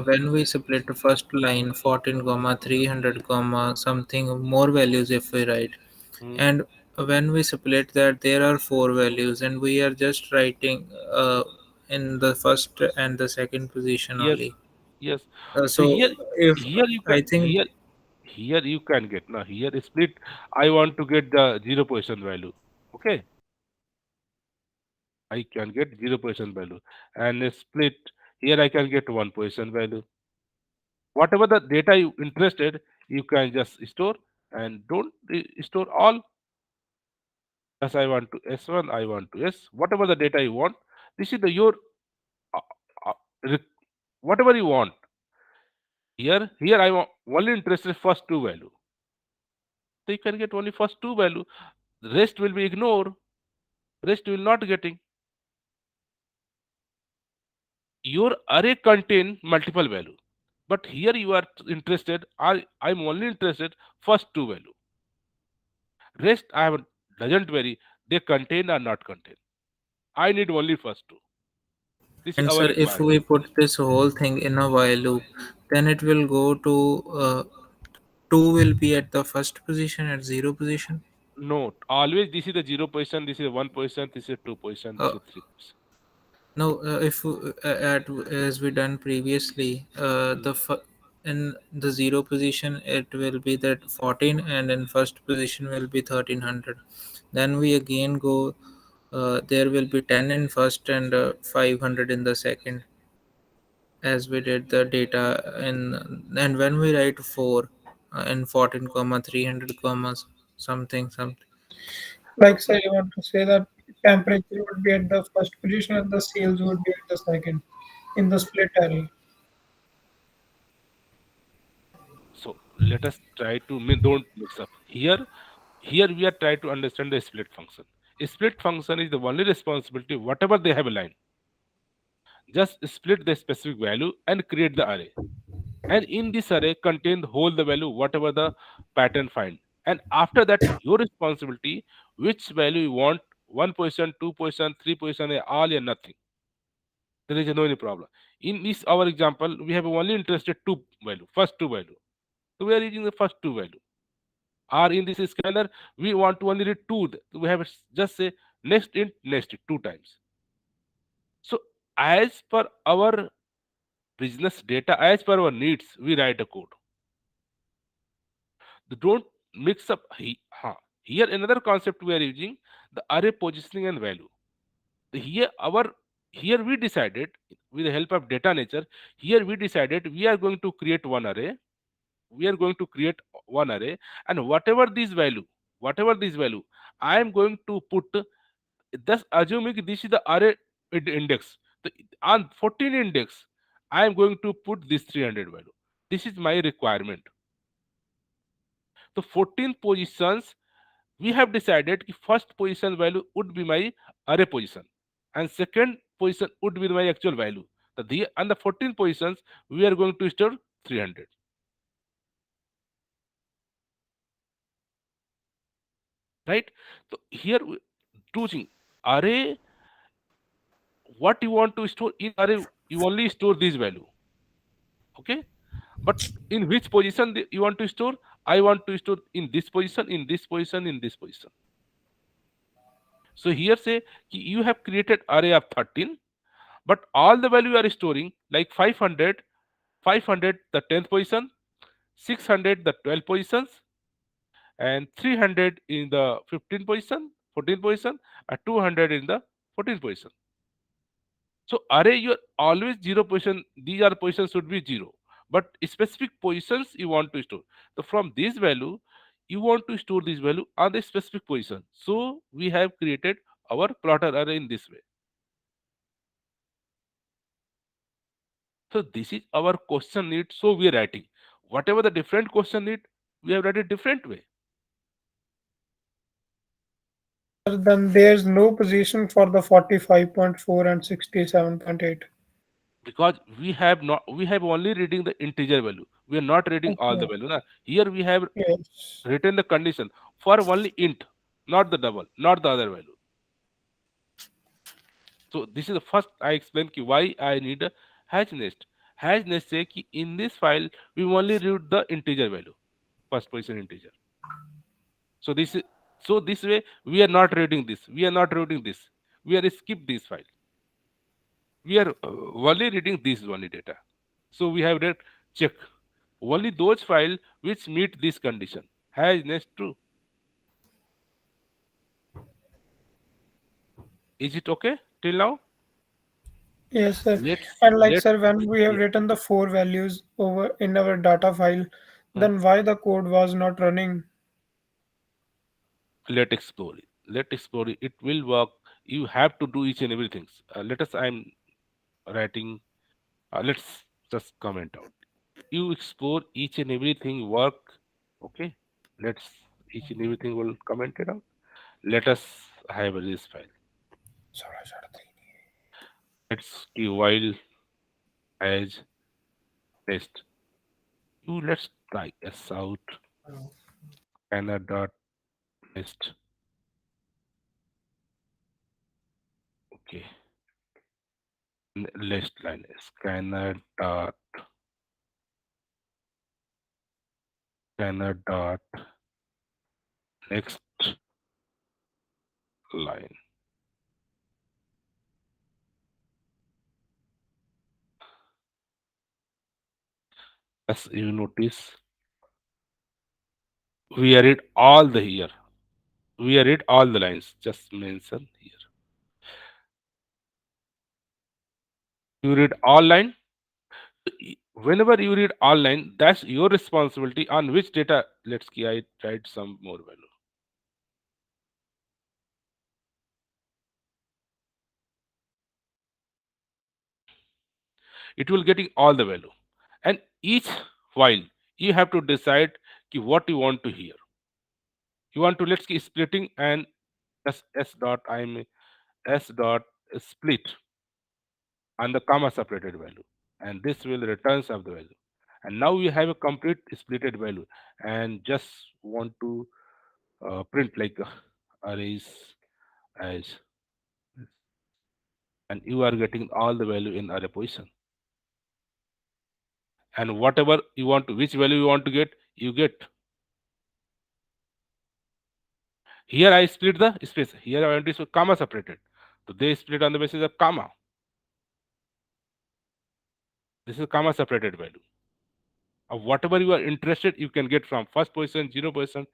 when we split the first line 14 comma 300 comma something more values if we write, Hmm. and when we split that there are four values and we are just writing in the first and the second position Yes, only. yes. So So if here you can I think here you can get now here split. I want to get the 0% value. Okay, I can get 0% value, and a split here I can get 1% value. Whatever the data you interested, you can just store and don't store all. As I want to S1, I want to S. Whatever the data you want, this is the your uh, uh, re- whatever you want. Here I want only interested first two value. So you can get only first two value. The rest will be ignored. Rest will not getting. Your array contain multiple value, but here you are interested. I'm only interested first two value. Rest I have doesn't vary. They contain or not contain. I need only first two. This is and our sir, if requirement. we put this whole thing in a while loop, then it will go to 2 will be at the first position at 0 position. No, always this is the 0%. This is 1%. This is 2%. This uh, is 3%. No, if at as we done previously, Hmm. in the 0 position it will be that 14, and in first position will be 1300. Then we again go. There will be 10 in first and 500 in the second, as we did the data in. And when we write 4 in 14 comma 300 commas something. Like say you want to say that temperature would be at the first position and the sales would be at the second in the split array. So let us try to don't mix up here. Here we are trying to understand the split function. A split function is the only responsibility whatever they have a line. Just split the specific value and create the array. And in this array contain the whole the value whatever the pattern find. And after that your responsibility which value you want 1%, 2%, 3%, all or nothing. There is no any problem. In this our example we have only interested two value, first two value. So we are using the first two value. Or in this scanner we want to only read two. We have just say next int two times. So as per our business data, as per our needs, we write a code. Don't mix up. Here another concept we are using the array positioning and value. Here our here we decided with the help of data nature. Here we decided we are going to create one array. We are going to create one array, and whatever this value, I am going to put. Thus assuming this is the array index. The, on 14 index, I am going to put this 300 value. This is my requirement. So 14 positions we have decided ki first position value would be my array position and second position would be my actual value. And the 14 positions we are going to store 300. Right? So here two things. Array, what you want to store in array, you only store this value. Okay? But in which position you want to store? I want to store in this position, in this position, in this position. So here say you have created array of 13, but all the value you are storing like 500, 500 the 10th position, 600 the 12th positions, and 300 in the 15th position, 14th position, and 200 in the 14th position. So array you are always zero position. These are positions should be zero, but specific positions you want to store. So from this value, you want to store this value on the specific position. So we have created our plotter array in this way. So this is our question need. So we are writing whatever the different question need. We have written different way. Then there's no position for the 45.4 and 67.8. because we have only reading the integer value. We are not reading all the Okay. value. Na? Here we have Yes. written the condition for only int, not the double, not the other value. So this is the first I explained ki why I need a hash nest. Hash nest say ki in this file we only read the integer value, first position integer. So this is so this way we are not reading this. We are not reading this. We are skip this file. We are only reading this only data. So we have that check only those file which meet this condition. Hash nest true. Is it okay till now? Yes, sir. Let's And like, let sir, when we have yeah. written the four values over in our data file, Hmm. then why the code was not running? Let explore it. Let explore it. It will work. You have to do each and everything. Let us. I'm writing. Let's just comment out. You explore each and everything work. Okay. Let's each and everything will comment it out. Let us have this file. Let's give while as test. You let's try s out scanner dot test. Okay. List line scanner dot next line. As you notice, we read all the here. We read all the lines. Just mention here. You read all line. Whenever you read all line, that's your responsibility on which data. Let's see, I tried some more value. It will getting all the value, and each while you have to decide what you want to hear. You want to let's see splitting and s dot I'm s dot split and the comma separated value, and this will returns of the value. And now you have a complete splitted value and just want to print like arrays as, and you are getting all the value in array position, and whatever you want to which value you want to get, you get. Here I split the space, here I want to comma separated, so they split on the basis of comma. This is comma separated value of whatever you are interested. You can get from first position 0%.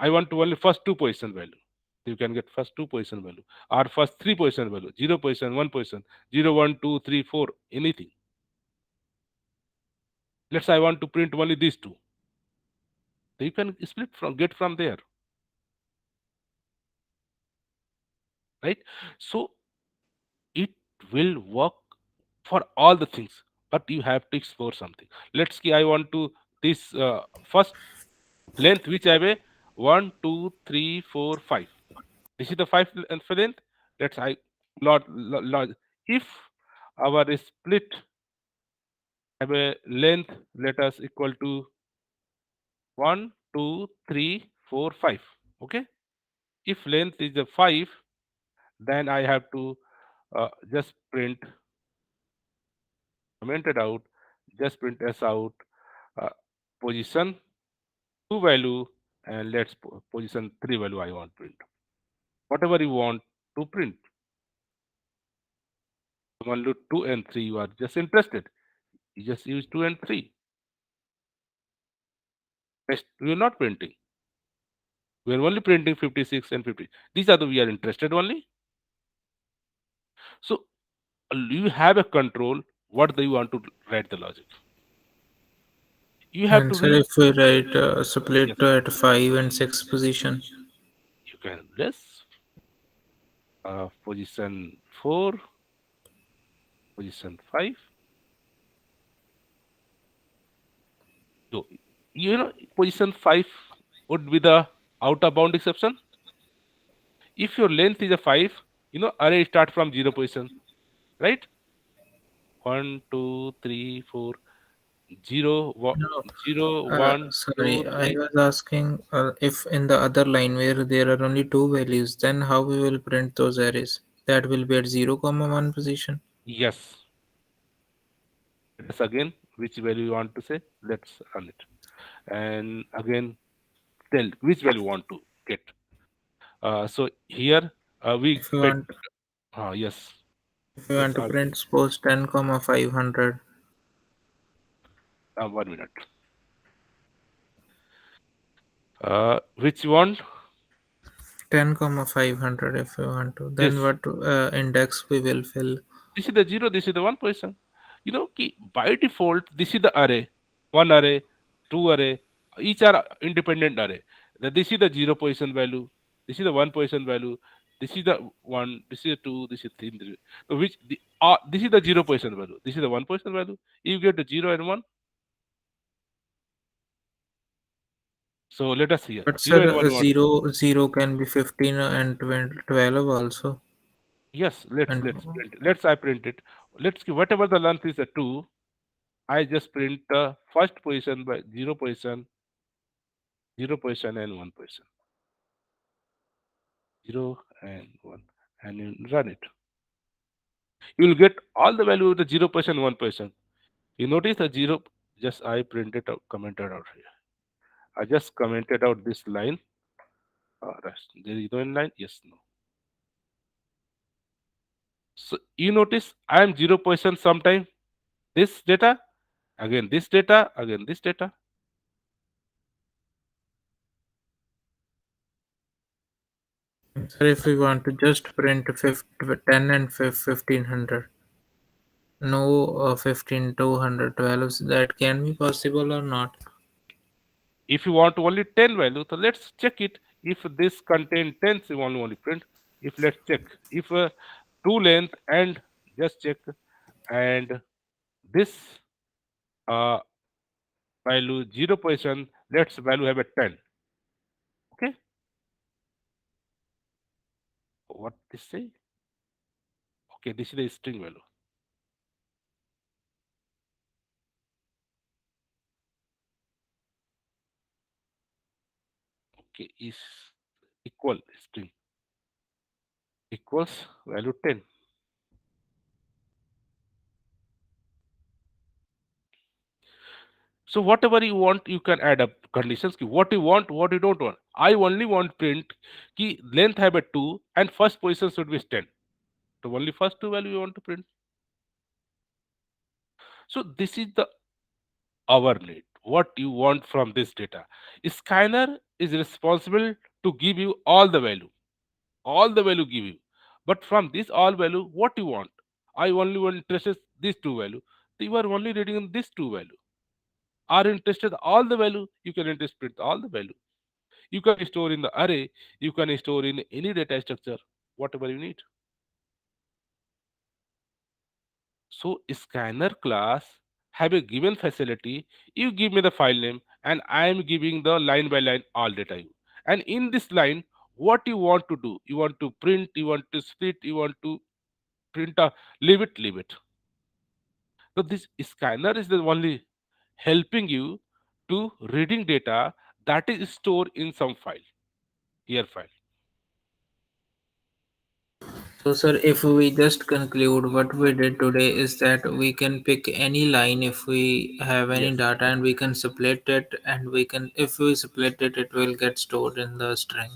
I want to only first two position value. You can get first two position value or first three position value, 0%, 1%, 0, 1, 2, 3, 4, anything. Let's say I want to print only these two. So you can split from get from there, right? So it will work for all the things, but you have to explore something. Let's see, I want to this first length which I have a 1, 2, 3, 4, 5. This is the five length. Let's I lot if our split have a length, let us equal to 1, 2, 3, 4, 5. Okay. If length is a 5, then I have to just print commented out, just print s out uh, position 2 value, and let's position 3 value I want print. Whatever you want to print. 1, 2, and 3 you are just interested. You just use 2 and 3. Rest we are not printing. We are only printing 56 and 50. These are the we are interested only. So you have a control what do you want to write the logic. You have And to sir, read. if we write Yes, split at 5 and 6 position, you can less position 4, position 5. So you know position 5 would be the outer bound exception. If your length is a 5, array start from 0 position, right? 1, 2, 3, 4, 0, No, 0, 1, sorry, 2, I 3. was asking if in the other line where there are only two values, then how we will print those arrays? That will be at 0, comma 1 position. Yes. Let us again, which value you want to say? Let's run it. And again, tell which value you want to get. So here we If you put, want, yes, if you let's want to answer. print suppose 10, comma 500, 1 minute. Which one? 10, comma 500, if you want to, then This. what index we will fill? This is the 0, this is the 1 position. By default, this is the array. One array, two array, each are independent array. This is the 0 position value, this is the 1 position value, this is the 1, this is the 2, this is 3. So this is the 0 position value, this is the 1 position value. You get the 0 and 1. So let us see here. But 0 sir, and 1 you want. 0 can be 15 and 20, 12 also. Yes, let's And let's print it. Let's I print it. Let's give whatever the length is a 2. I just print the first position by 0 position, 0 position and 1 position. 0 and 1, and you run it. You will get all the value of the 0 position, 1 position. You notice the 0, just I printed out, commented out here. I just commented out this line. Rest. There is no line? Yes, no. So you notice I am 0 position sometime this data, again this data, again this data. sir, if we want to just print 10 and 1500, no 15, 200, 12, that can be possible or not? If you want only 10 value, so let's check it. If this contain 10s, you want only print. If let's check, if two length and just check, and this uh, value 0 position, let's value have a 10. Okay, what this say? Okay, this is the string value. Okay, is equal string equals value 10. So whatever you want, you can add up conditions. What you want, what you don't want. I only want print key length have a 2 and first position should be 10. So only first two value you want to print. So this is the our need. What you want from this data. Scanner is responsible to give you all the value. All the value give you. But from this all value, what you want? I only want interested these two value. So you are only reading in this two value. Are interested all the value? You can interpret all the value. You can store in the array. You can store in any data structure, whatever you need. So scanner class have a given facility. You give me the file name and I am giving the line by line all data you. And in this line, what you want to do? You want to print, you want to split, you want to print a leave it, leave it. So this scanner is the only helping you to reading data that is stored in some file, here file. So, sir, if we just conclude what we did today is that we can pick any line if we have any Yes, data and we can split it, and we can, if we split it, it will get stored in the string,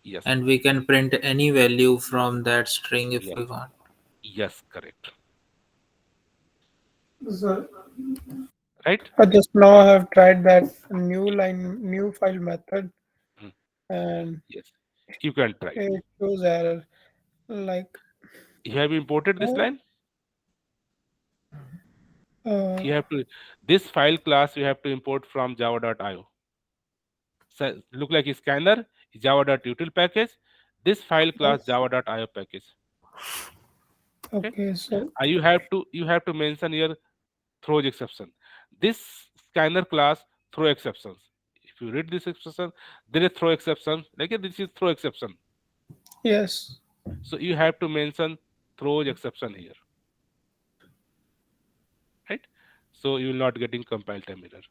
yes, and we can print any value from that string if yes, we want. yes, correct. So Right? I just now have tried that new file method, Mm, and yes, you can try. it shows error. Like, You have imported this uh, line. uh, You have to this file class you have to import from java.io. So look like a scanner java.util package. This file class yes. java.io package. Okay. Okay, so You have to mention here throws exception. This scanner class throw exceptions. If you read this exception, there is throw exception. Like this is throw exception. Yes. So you have to mention throws exception here, right? So you will not getting compile time error.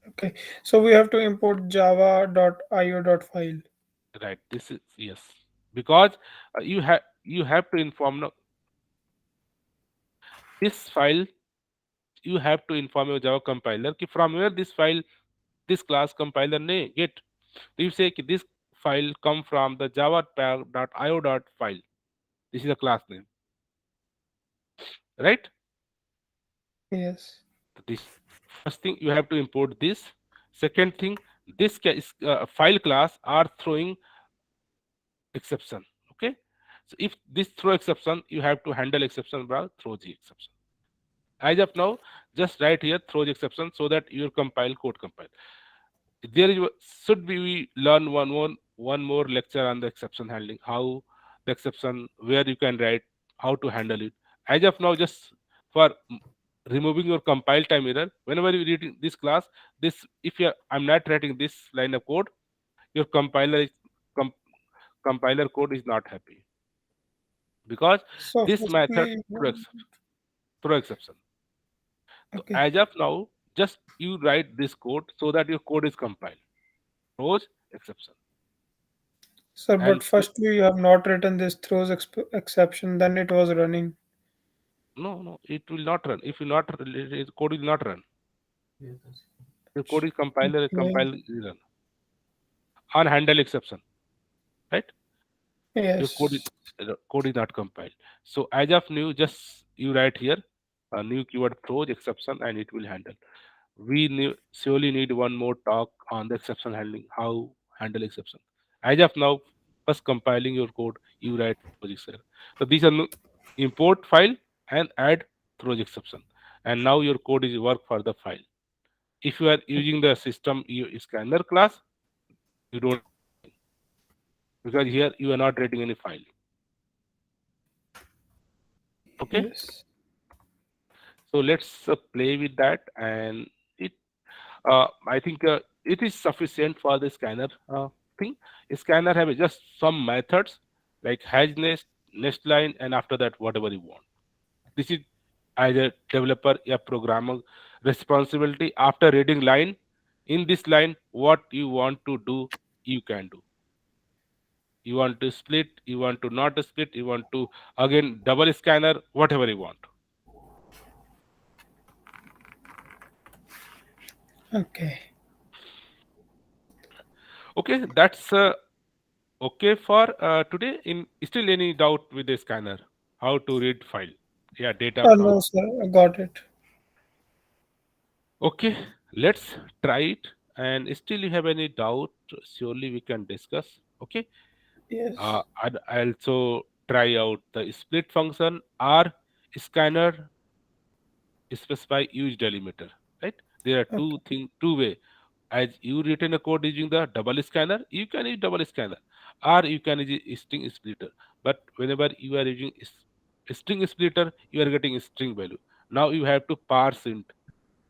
Okay. So we have to import java.io.file. Right. This is yes, because you have to inform no, this file. You have to inform your Java compiler कि from where this file, this class compiler ने get. You say कि this file come from the java.io.file. This is a class name, right? Yes. This first thing you have to import this. Second thing, this file class are throwing exception. Okay, so if this throw exception, you have to handle exception by throw the exception. As of now, just write here throws exception so that your compile code compile. There is should we learn one more lecture on the exception handling, how the exception, where you can write, how to handle it. As of now, just for removing your compile time error, whenever you read this class, this if you I'm not writing this line of code, your com, compiler code is not happy because So this method firstly, throw exception. So okay. as of now, just you write this code so that your code is compiled. Throws exception. Sir, And but firstly, you have not written this throws exception, then it was running. no, it will not run. If you not code will not run. The code is compiler Okay. compile will run. On handle exception, right? Your Yes. code is not compiled. So as of new, just you write here a new keyword throws exception and it will handle. Surely need one more talk on the exception handling, how handle exception. As of now, first compiling your code, you write throws exception. So these are import file and add throws exception. And now your code is work for the file. If you are using the system scanner class, you don't, because here you are not writing any file. Okay, Yes. so let's play with that, and it I think it is sufficient for the scanner thing. Scanner have just some methods like hash nest line, and after that whatever you want. This is as a developer, a programmer responsibility. After reading line, in this line, what you want to do, you can do. You want to split, you want to not split, you want to again double scanner, whatever you want. Okay. Okay, that's okay for today. In still any doubt with the scanner, how to read file, yeah, data from. No, sir, I got it. Okay, let's try it. And still you have any doubt, surely we can discuss. Okay, Yes. I also try out the split function or scanner specify use delimiter, right? There are Okay. two way. As you written a code using the double scanner, you can use double scanner, or you can use string splitter. But whenever you are using string splitter, you are getting string value. Now you have to parse int,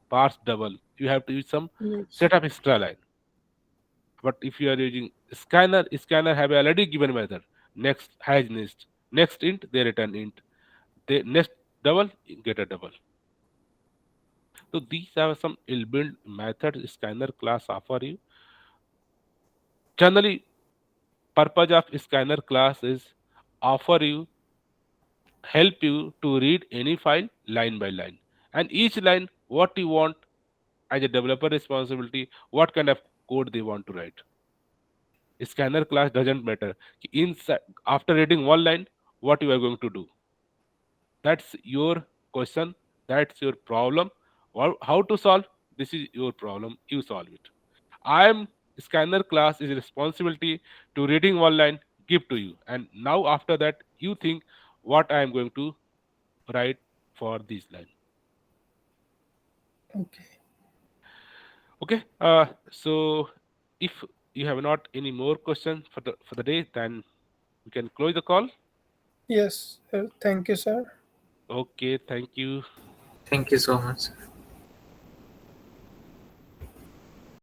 parse double. You have to use some Yes. set of extra line. But if you are using scanner have already given method. Next has next int, they return int. They next double, get a double. So these are some inbuilt methods scanner class offer you. Generally, purpose of scanner class is offer you, help you to read any file line by line, and each line what you want as a developer responsibility, what kind of code they want to write. Scanner class doesn't matter. Inside, after reading one line, what you are going to do? That's your question. That's your problem. How to solve? This is your problem. You solve it. I am scanner class is responsibility to reading one line, give to you, and now after that you think what I am going to write for this line. Okay. Okay. So if you have not any more questions for the day, then we can close the call. Yes. Thank you, sir. Okay. Thank you. Thank you so much.